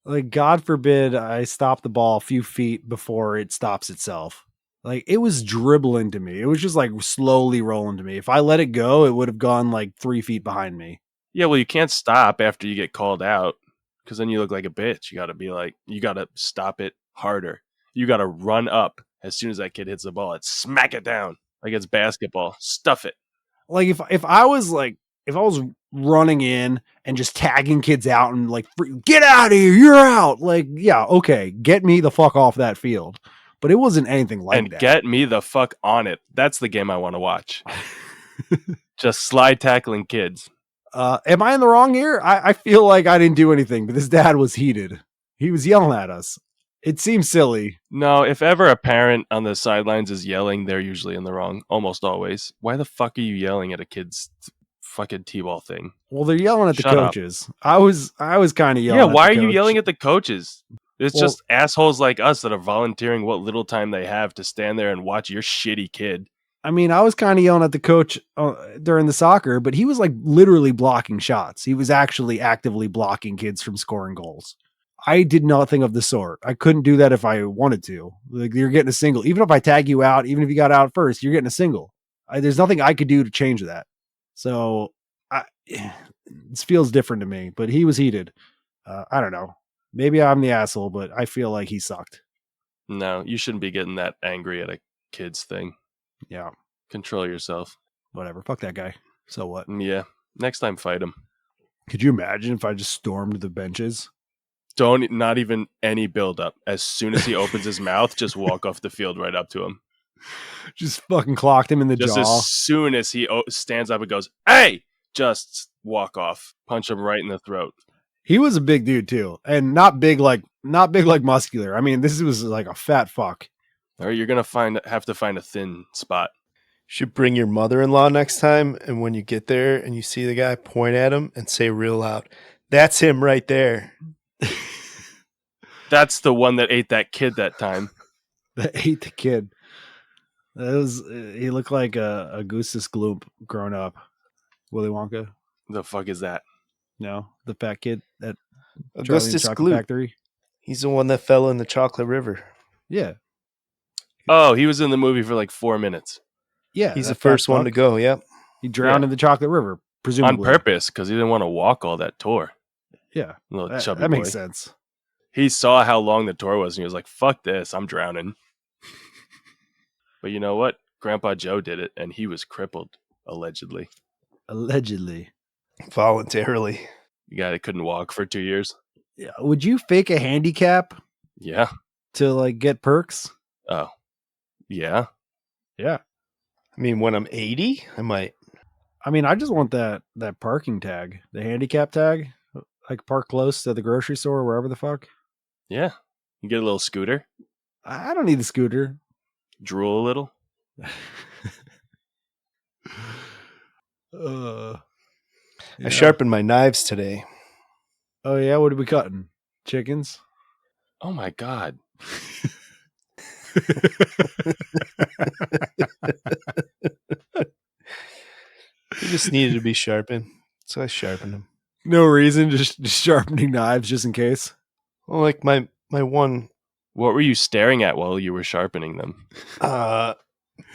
Like, God forbid I stop the ball a few feet before it stops itself. Like, it was dribbling to me. It was just like slowly rolling to me. If I let it go, it would have gone like 3 feet behind me. Yeah, well, you can't stop after you get called out because then you look like a bitch. You got to be like, you got to stop it harder. You got to run up as soon as that kid hits the ball and smack it down like it's basketball. Stuff it. Like, if I was running in and just tagging kids out and like, get out of here, you're out. Like, yeah, okay, get me the fuck off that field. But it wasn't anything like and that. Get me the fuck on it. That's the game I want to watch. Just slide tackling kids. Am I in the wrong here? I feel like I didn't do anything, but this dad was heated. He was yelling at us. It seems silly. No, if ever a parent on the sidelines is yelling, they're usually in the wrong. Almost always. Why the fuck are you yelling at a kid's fucking T-ball thing? Well, they're yelling at the Shut coaches. Up. I was kind of yelling. Yeah, at why the are you coach. yelling at the coaches? It's just assholes like us that are volunteering what little time they have to stand there and watch your shitty kid. I mean, I was kind of yelling at the coach during the soccer, but he was like literally blocking shots. He was actually actively blocking kids from scoring goals. I did nothing of the sort. I couldn't do that if I wanted to. Like, you're getting a single. Even if I tag you out, even if you got out first, you're getting a single. There's nothing I could do to change that. So this feels different to me, but he was heated. I don't know. Maybe I'm the asshole, but I feel like he sucked. No, you shouldn't be getting that angry at a kid's thing. Yeah. Control yourself. Whatever. Fuck that guy. So what? Yeah. Next time, fight him. Could you imagine if I just stormed the benches? Not even any build up. As soon as he opens his mouth, just walk off the field right up to him. Just fucking clocked him in the Just jaw. as soon as he stands up and goes, "Hey!" Just walk off, punch him right in the throat. He was a big dude too, and not big like muscular. I mean, this was like a fat fuck. Or you're gonna have to find a thin spot. Should bring your mother-in-law next time, and when you get there and you see the guy, point at him and say real loud, "That's him right there." That's the one that ate that kid that time. That ate the kid. He looked like a Augustus Gloop grown up. Willy Wonka. The fuck is that? No, the fat kid at Augustus Chocolate Gloop. Factory. He's the one that fell in the chocolate river. Yeah, Oh, he was in the movie for like 4 minutes. yeah. He's the that fat first one to fuck. go. Yep. He drowned Yeah. in the chocolate river, On presumably purpose, because he didn't want to walk all that tour. Yeah, Little that, chubby that boy. makes sense. He saw how long the tour was and he was like, "Fuck this, I'm drowning." But you know what? Grandpa Joe did it and he was crippled, allegedly. Allegedly. Voluntarily. The guy that couldn't walk for 2 years. Yeah. Would you fake a handicap Yeah. to like get perks? Oh. Yeah. Yeah. I mean, when I'm 80, I might. I mean, I just want that parking tag, the handicap tag, like park close to the grocery store or wherever the fuck. Yeah. You get a little scooter, I don't need a scooter. drool a little. I sharpened my knives today. Oh yeah, what are we cutting? Chickens? Oh my God. They just needed to be sharpened. So I sharpened them. No reason, just sharpening knives just in case. Well, like my one, What were you staring at while you were sharpening them?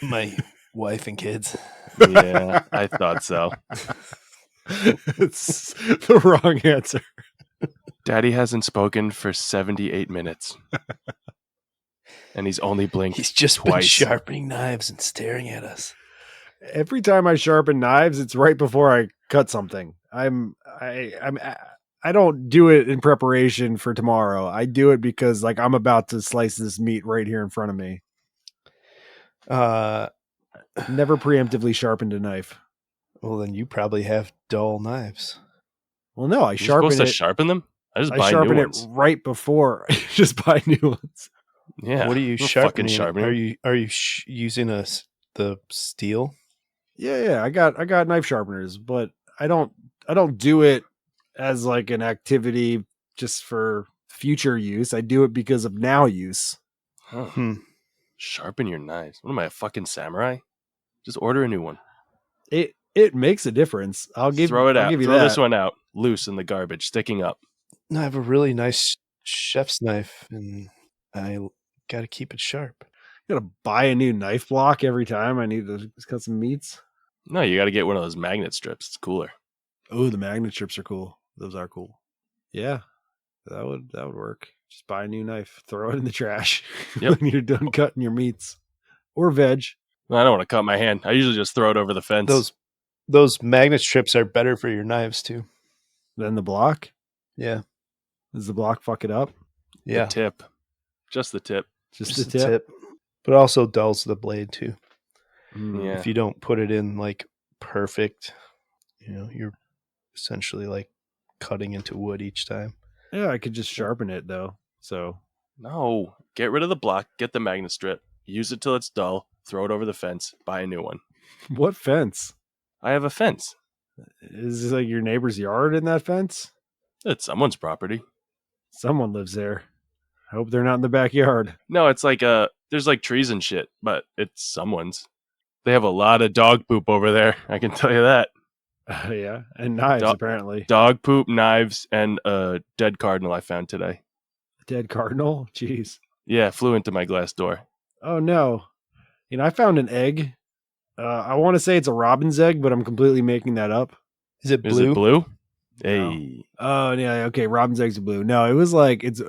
my wife and kids. Yeah, I thought so. It's the wrong answer. Daddy hasn't spoken for 78 minutes. And he's only blinked He's just been twice. sharpening knives and staring at us. Every time I sharpen knives, it's right before I cut something. I don't do it in preparation for tomorrow. I do it because like I'm about to slice this meat right here in front of me. Never preemptively sharpened a knife. Well, then you probably have dull knives. Well, no, I You're sharpen supposed it. to sharpen them? I just I buy sharpen new it ones. right before. Just buy new ones. Yeah. What are you I'm not sharpening? fucking sharpening. Are you using the steel? Yeah. I got knife sharpeners, but I don't do it as like an activity just for future use. I do it because of now use. Huh. Sharpen your knives. What am I, a fucking samurai? Just order a new one. It makes a difference. I'll give Throw it I'll out. give you Throw that. this one out, loose in the garbage, sticking up. No, I have a really nice chef's knife, and I got to keep it sharp. Gotta buy a new knife block every time I need to cut some meats. No, you got to get one of those magnet strips. It's cooler. Oh, the magnet strips are cool. Those are cool. Yeah, that would work. Just buy a new knife, throw it in the trash Yep. when you're done cutting your meats or veg. I don't want to cut my hand. I usually just throw it over the fence. Those magnet strips are better for your knives too. Then the block. Yeah, Does the block fuck it up? yeah. The tip. Just the tip. Just Just the the tip. but it also dulls the blade too. Mm. Yeah. If you don't put it in like perfect, you're essentially like cutting into wood each time. Yeah, I could just sharpen it though. So No. Get rid of the block. Get the magnet strip. Use it till it's dull. Throw it over the fence. Buy a new one. what fence? I have a fence. Is this like your neighbor's yard in that fence? It's someone's property. Someone lives there. I hope they're not in the backyard. No, it's like there's like trees and shit, but it's someone's. They have a lot of dog poop over there. I can tell you that. Yeah, and knives apparently. Dog poop, knives, and a dead cardinal I found today. Dead cardinal. Jeez. Yeah, flew into my glass door. Oh no. I found an egg. I want to say it's a robin's egg, but I'm completely making that up. Is it blue? Is it blue? No. Hey. Oh yeah, okay. Robin's eggs are blue. No, it was like it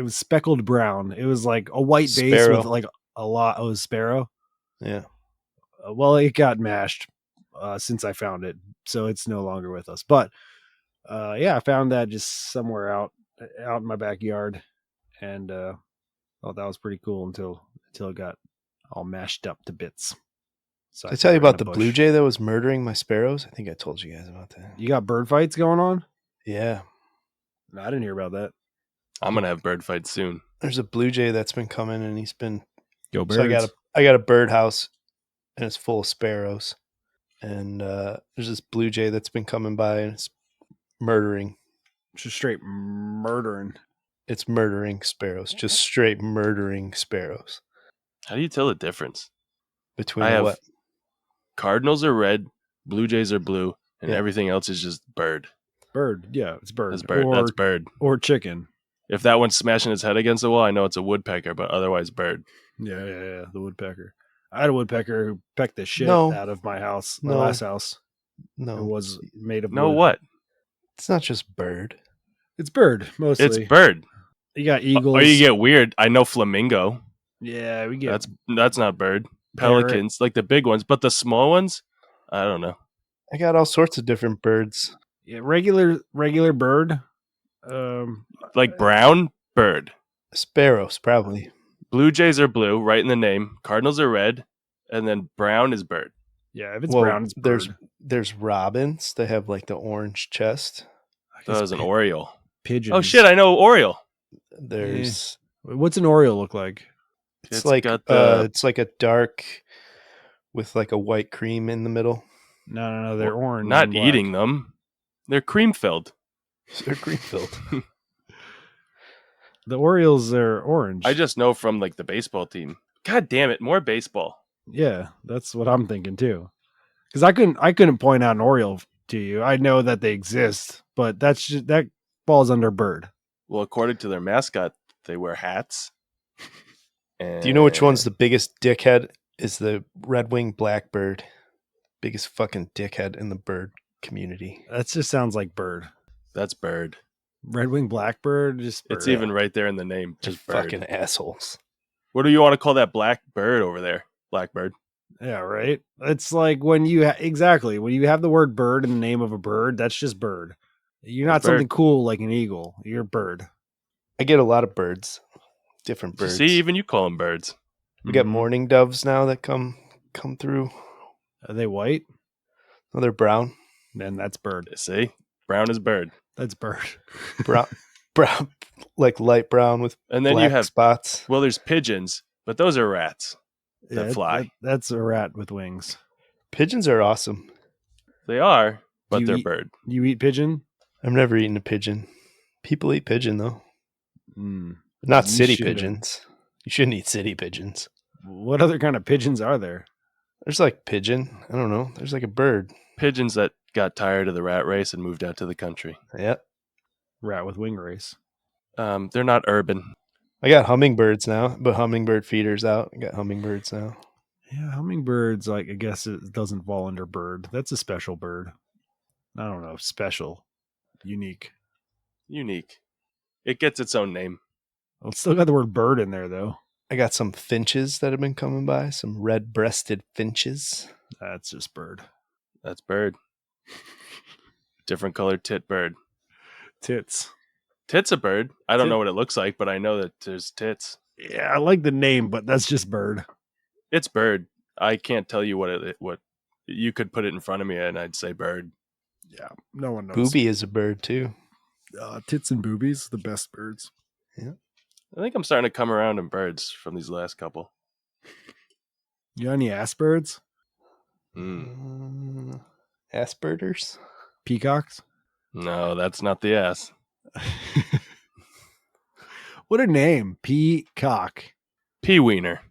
was speckled brown. It was like a white base Sparrow. with like a lot. Oh, it was sparrow. Yeah. Well, it got mashed since I found it, so it's no longer with us. But Yeah, I found that just somewhere out in my backyard, and thought that was pretty cool until it got all mashed up to bits. So Did I tell you threw it in about a the blue bush. jay that was murdering my sparrows? I think I told you guys about that. You got bird fights going on? Yeah. No, I didn't hear about that. I'm gonna have bird fights soon. There's a blue jay that's been coming, and he's been. Go So I got a birdhouse, and it's full of sparrows, and there's this blue jay that's been coming by, and it's murdering. Just straight murdering. It's murdering sparrows, just straight murdering sparrows. How do you tell the difference? Between I have what? Cardinals are red, Blue Jays are blue, and Yeah. everything else is just bird. Bird, yeah, it's bird. That's bird. That's bird. Or chicken. If that one's smashing its head against the wall, I know it's a woodpecker, but otherwise bird. Yeah, the woodpecker. I had a woodpecker who pecked the shit No. out of my house, my No. last house. It No, was made of No, wood. what? it's not just bird. It's bird, mostly. It's bird. You got eagles. Or you get weird. I know flamingo. Yeah, we get That's not bird. Parrot. Pelicans, like the big ones, but the small ones, I don't know. I got all sorts of different birds. regular bird. Like brown bird. Sparrows, probably. Blue Jays are blue, right in the name. Cardinals are red, and then brown is bird. Yeah, if it's Well, brown, it's bird. there's robins. They have like the orange chest. That was an Oriole. Pigeons. Oh shit, I know Oriole. There's What's an Oriole look like? It's like got the- it's like a dark with like a white cream in the middle. No, they're orange. Not and black. eating them. They're cream filled. They're cream filled. The Orioles are orange. I just know from like the baseball team. God damn it, more baseball. Yeah, that's what I'm thinking too. Because I couldn't point out an Oriole to you. I know that they exist, but that falls under bird. Well, according to their mascot, they wear hats. Do you know which one's the biggest dickhead? Is the red-winged blackbird. Biggest fucking dickhead in the bird community. That just sounds like bird. That's bird. Red-winged blackbird, just bird. It's even right there in the name. Just Just bird. fucking assholes. What do you want to call that black bird over there? Blackbird. Yeah, right. It's like when you when you have the word bird in the name of a bird, that's just bird. You're not That's bird. something cool like an eagle. You're a bird. I get a lot of birds. Different birds. See, even you call them birds. We got Mhm. mourning doves now that come through. Are they white? Oh, they're brown. Then that's bird. See, brown is bird. That's bird. Brown, like light brown with And then black you have spots. well, there's pigeons, but those are rats. That fly. That's a rat with wings. Pigeons are awesome. They are, but You they're eat- bird. You eat pigeon? I've never eaten a pigeon. People eat pigeon though. Mm. Not You city shouldn't. pigeons. You shouldn't eat city pigeons. What other kind of pigeons are there? There's like pigeon. I don't know. There's like a bird. Pigeons that got tired of the rat race and moved out to the country. Yeah. Rat with wing race. They're not urban. I got hummingbirds now, but hummingbird feeders out. I got hummingbirds now. Yeah, hummingbirds, like, I guess it doesn't fall under bird. That's a special bird. I don't know. Special. Unique. Unique. It gets its own name. Well, it's still got the word bird in there, though. I got some finches that have been coming by, some red-breasted finches. That's just bird. That's bird. Different colored tit bird. Tits. Tit's a bird. I don't Tit- know what it looks like, but I know that there's tits. Yeah, I like the name, but that's just bird. It's bird. I can't tell you what you could put it in front of me and I'd say bird. Yeah, no one knows. Booby is a bird too. Tits and boobies, the best birds. I think I'm starting to come around on birds from these last couple. You got any ass birds? Aspergers? Peacocks? No, that's not the ass. What a name. Peacock. Pea wiener.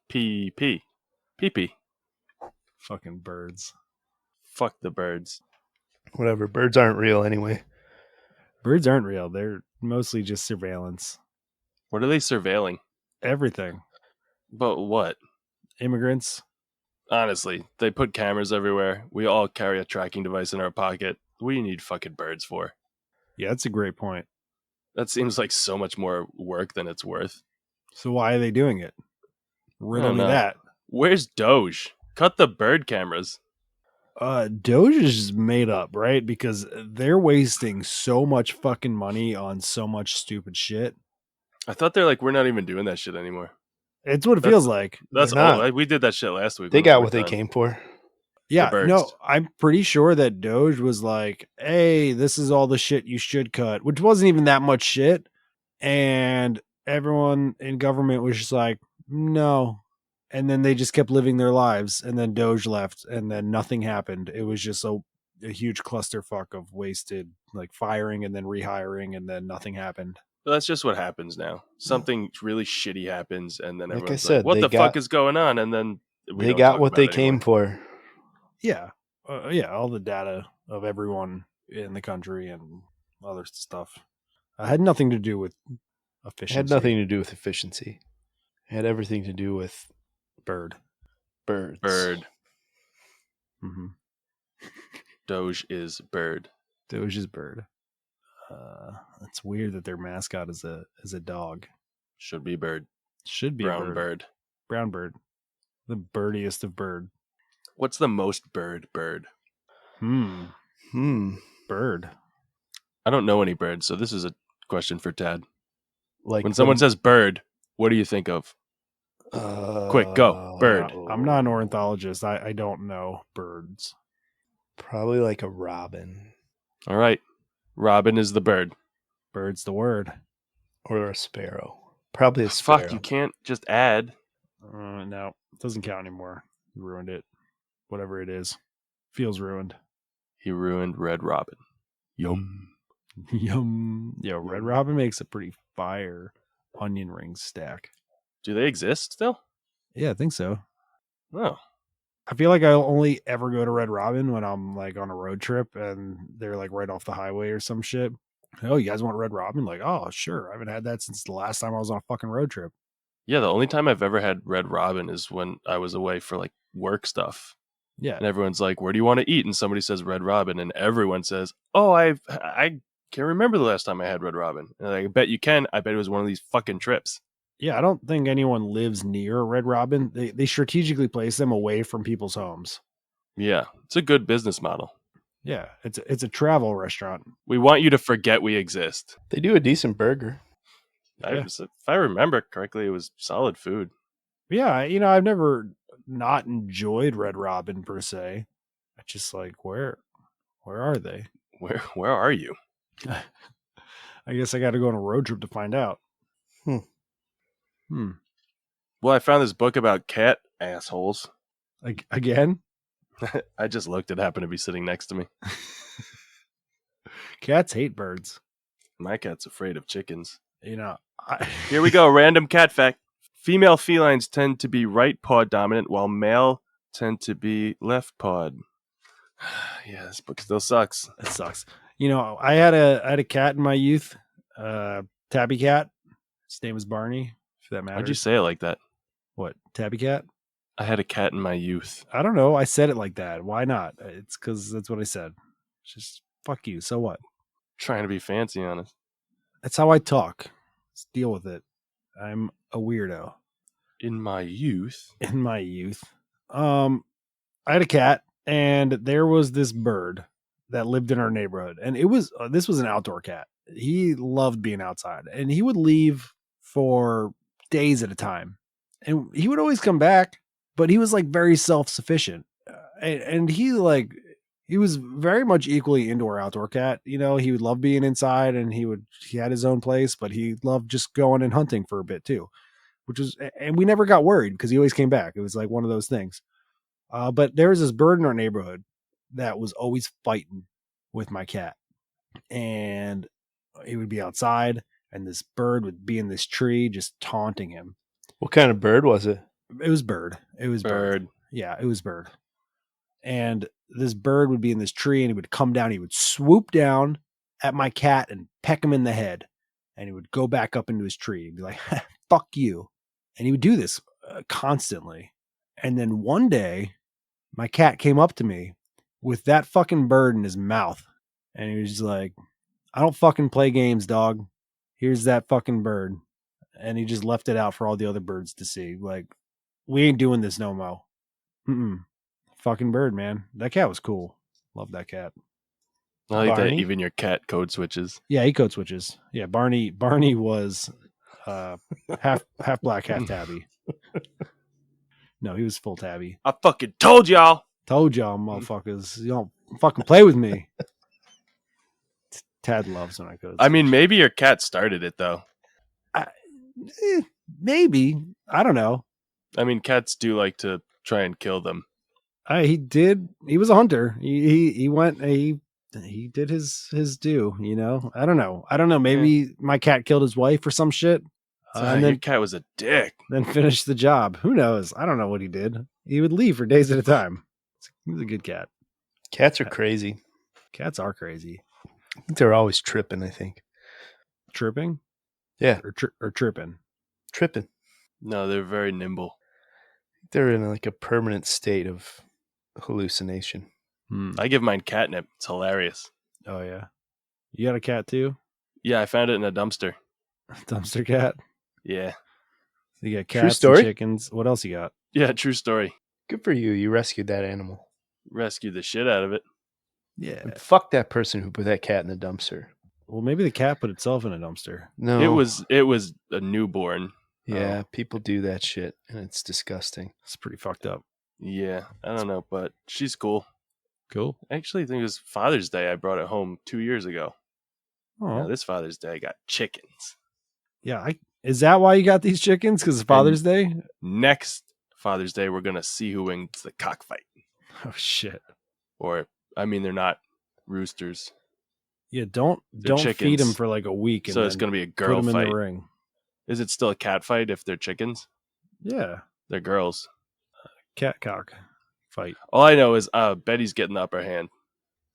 Pee. Pee. Fucking birds. Fuck the birds. Whatever. Birds aren't real anyway. Birds aren't real. They're mostly just surveillance. What are they surveilling? Everything. But what? Immigrants. Honestly, they put cameras everywhere. We all carry a tracking device in our pocket. What do you need fucking birds for? Yeah, that's a great point. That seems like so much more work than it's worth. So why are they doing it? Riddle don't me know. that. Where's Doge? Cut the bird cameras. Doge is just made up, right? Because they're wasting so much fucking money on so much stupid shit. I thought they're like, we're not even doing that shit anymore. It's what it That's- feels like. That's They're not. all. We did that shit last week. They when we got were what they done. came for. Yeah, birds. no, I'm pretty sure that Doge was like, hey, this is all the shit you should cut, which wasn't even that much shit. And everyone in government was just like, no. And then they just kept living their lives. And then Doge left, and then nothing happened. It was just a huge clusterfuck of wasted, like firing and then rehiring, and then nothing happened. But that's just what happens now. Something really shitty happens, and then Like I everyone's said, like, "What they the got- fuck is going on?" And then we They don't got talk what about they it came anymore. for. Yeah. All the data of everyone in the country and other stuff. Had nothing to do with It efficiency. had nothing to do with efficiency. It had everything to do with Bird. birds. Bird. Mm-hmm. Doge is bird. Doge is bird. It's weird that their mascot is a dog. Should be bird. Should be Brown a bird. bird. Brown bird. The birdiest of bird. What's the most bird? Bird. I don't know any birds, so this is a question for Tad. Like When someone says bird, what do you think of? Quick, go. Bird. I'm not an ornithologist. I don't know birds. Probably like a robin All right. Robin is the bird. Bird's the word. or a sparrow. Probably a sparrow. Fuck, you can't just add. No, it doesn't count anymore. You ruined it. Whatever it is. Feels ruined. He ruined Red Robin. Yum. Yum. Yo, Red Robin makes a pretty fire onion ring stack. Do they exist still? Yeah, I think so. No. I feel like I'll only ever go to Red Robin when I'm like on a road trip and they're like right off the highway or some shit. Oh, you guys want Red Robin? Like, oh, sure. I haven't had that since the last time I was on a fucking road trip. Yeah, the only time I've ever had Red Robin is when I was away for like work stuff. Yeah. And everyone's like, "Where do you want to eat?" And somebody says Red Robin, and everyone says, "Oh, I can't remember the last time I had Red Robin." And I bet you can. I bet it was one of these fucking trips. Yeah, I don't think anyone lives near Red Robin. They strategically place them away from people's homes. Yeah, it's a good business model. Yeah, it's a travel restaurant. We want you to forget we exist. They do a decent burger. Yeah. If I remember correctly, it was solid food. Yeah, I've never not enjoyed Red Robin per se. I just like where are they? Where are you? I guess I got to go on a road trip to find out. Well, I found this book about cat assholes. Again, I just looked. It happened to be sitting next to me. cats hate birds. My cat's afraid of chickens. Here we go. Random cat fact. Female felines tend to be right paw dominant, while male tend to be left pawed. Yeah, this book still sucks. It sucks. I had a cat in my youth, tabby cat. His name was Barney. If that matters. Why'd you say it like that? What, tabby cat? I had a cat in my youth. I don't know. I said it like that. Why not? It's because that's what I said. Just fuck you. So what? Trying to be fancy on it. That's how I talk. Let's deal with it. I'm a weirdo. In my youth. In my youth. I had a cat, and there was this bird that lived in our neighborhood, and this was an outdoor cat. He loved being outside, and he would leave for days at a time, and he would always come back, but he was like very self-sufficient, and he was very much equally indoor outdoor cat. He would love being inside, and he had his own place, but he loved just going and hunting for a bit too, and we never got worried because he always came back. It was like one of those things. But there was this bird in our neighborhood that was always fighting with my cat, and he would be outside, and this bird would be in this tree just taunting him. What kind of bird was it? It was bird. It was bird. Yeah, it was bird. And this bird would be in this tree, and he would come down. He would swoop down at my cat and peck him in the head, and he would go back up into his tree and be like, "Fuck you," and he would do this constantly. And then one day, my cat came up to me with that fucking bird in his mouth. And he was just like, "I don't fucking play games, dog. Here's that fucking bird." And he just left it out for all the other birds to see. Like, we ain't doing this no mo. fucking bird, man. That cat was cool. Love that cat. I like that Barney? even your cat code switches. Yeah, he code switches. Yeah, Barney was half black, half tabby. No, he was full tabby. I fucking told y'all. Told y'all, motherfuckers, you don't fucking play with me. Tad loves when I code. I mean, maybe your cat started it though. Maybe, I don't know. I mean, cats do like to try and kill them. He did. He was a hunter. He went. He did his due. You know. I don't know. Maybe my cat killed his wife or some shit, and Your then cat was a dick. finished the job. Who knows? I don't know what he did. He would leave for days at a time. He was a good cat. Cats are crazy. Cats are crazy. They're always tripping, I think. Tripping. Yeah, Or tripping. tripping. No, they're very nimble. They're in like a permanent state of hallucination. I give mine catnip. It's hilarious. Oh yeah. You got a cat too? Yeah, I found it in a dumpster. Dumpster cat. Yeah. You got True cats, story? and chickens. What else you got? Yeah, true story. Good for you. You rescued that animal. Rescued the shit out of it. Yeah. And fuck that person who put that cat in the dumpster. Well, maybe the cat put itself in a dumpster. No. It was a newborn. Yeah, people do that shit, and it's disgusting. It's pretty fucked up. Yeah, I don't know, but she's cool. Cool. Actually, I think it was Father's Day. I brought it home 2 years ago. Oh, Now, this Father's Day, I got chickens. yeah. Is that why you got these chickens? Because it's Father's Day? Next Father's Day, we're gonna see who wins the cockfight. Oh shit. Or, I mean, they're not roosters, Yeah, don't They're feed chickens. them for like a week, and so it's then gonna be a put girl them in fight. the ring. Is it still a cat fight if they're chickens? Yeah, They're girls. cat cock fight. All I know is Betty's getting the upper hand.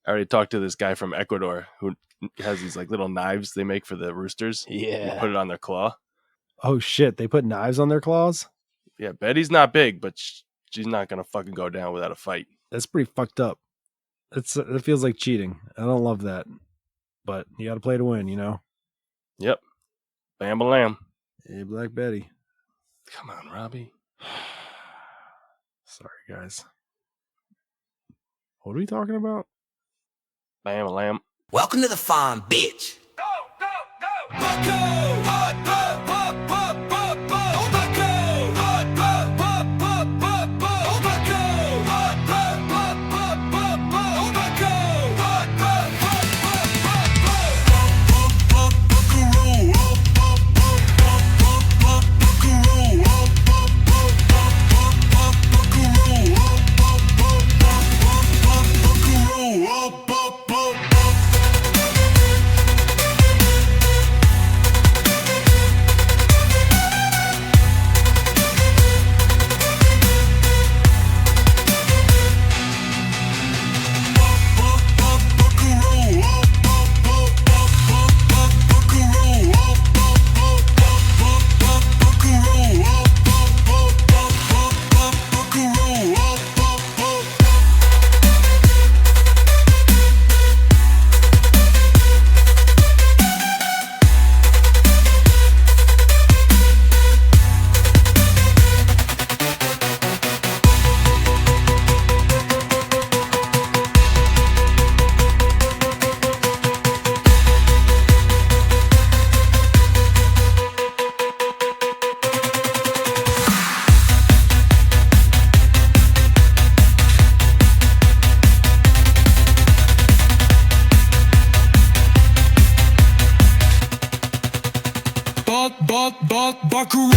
I already talked to this guy from Ecuador who has these like little knives they make for the roosters. You Yeah. put it on their claw. Oh shit! They put knives on their claws. Yeah, Betty's not big, but she's not gonna fucking go down without a fight. That's pretty fucked up. It feels like cheating. I don't love that, but you got to play to win. You know. Yep. Bam lamb. Hey, Black Betty. Come on, Robbie. Sorry, guys. What are we talking about? Bam lamb. Welcome to the farm, bitch. Buckaroo.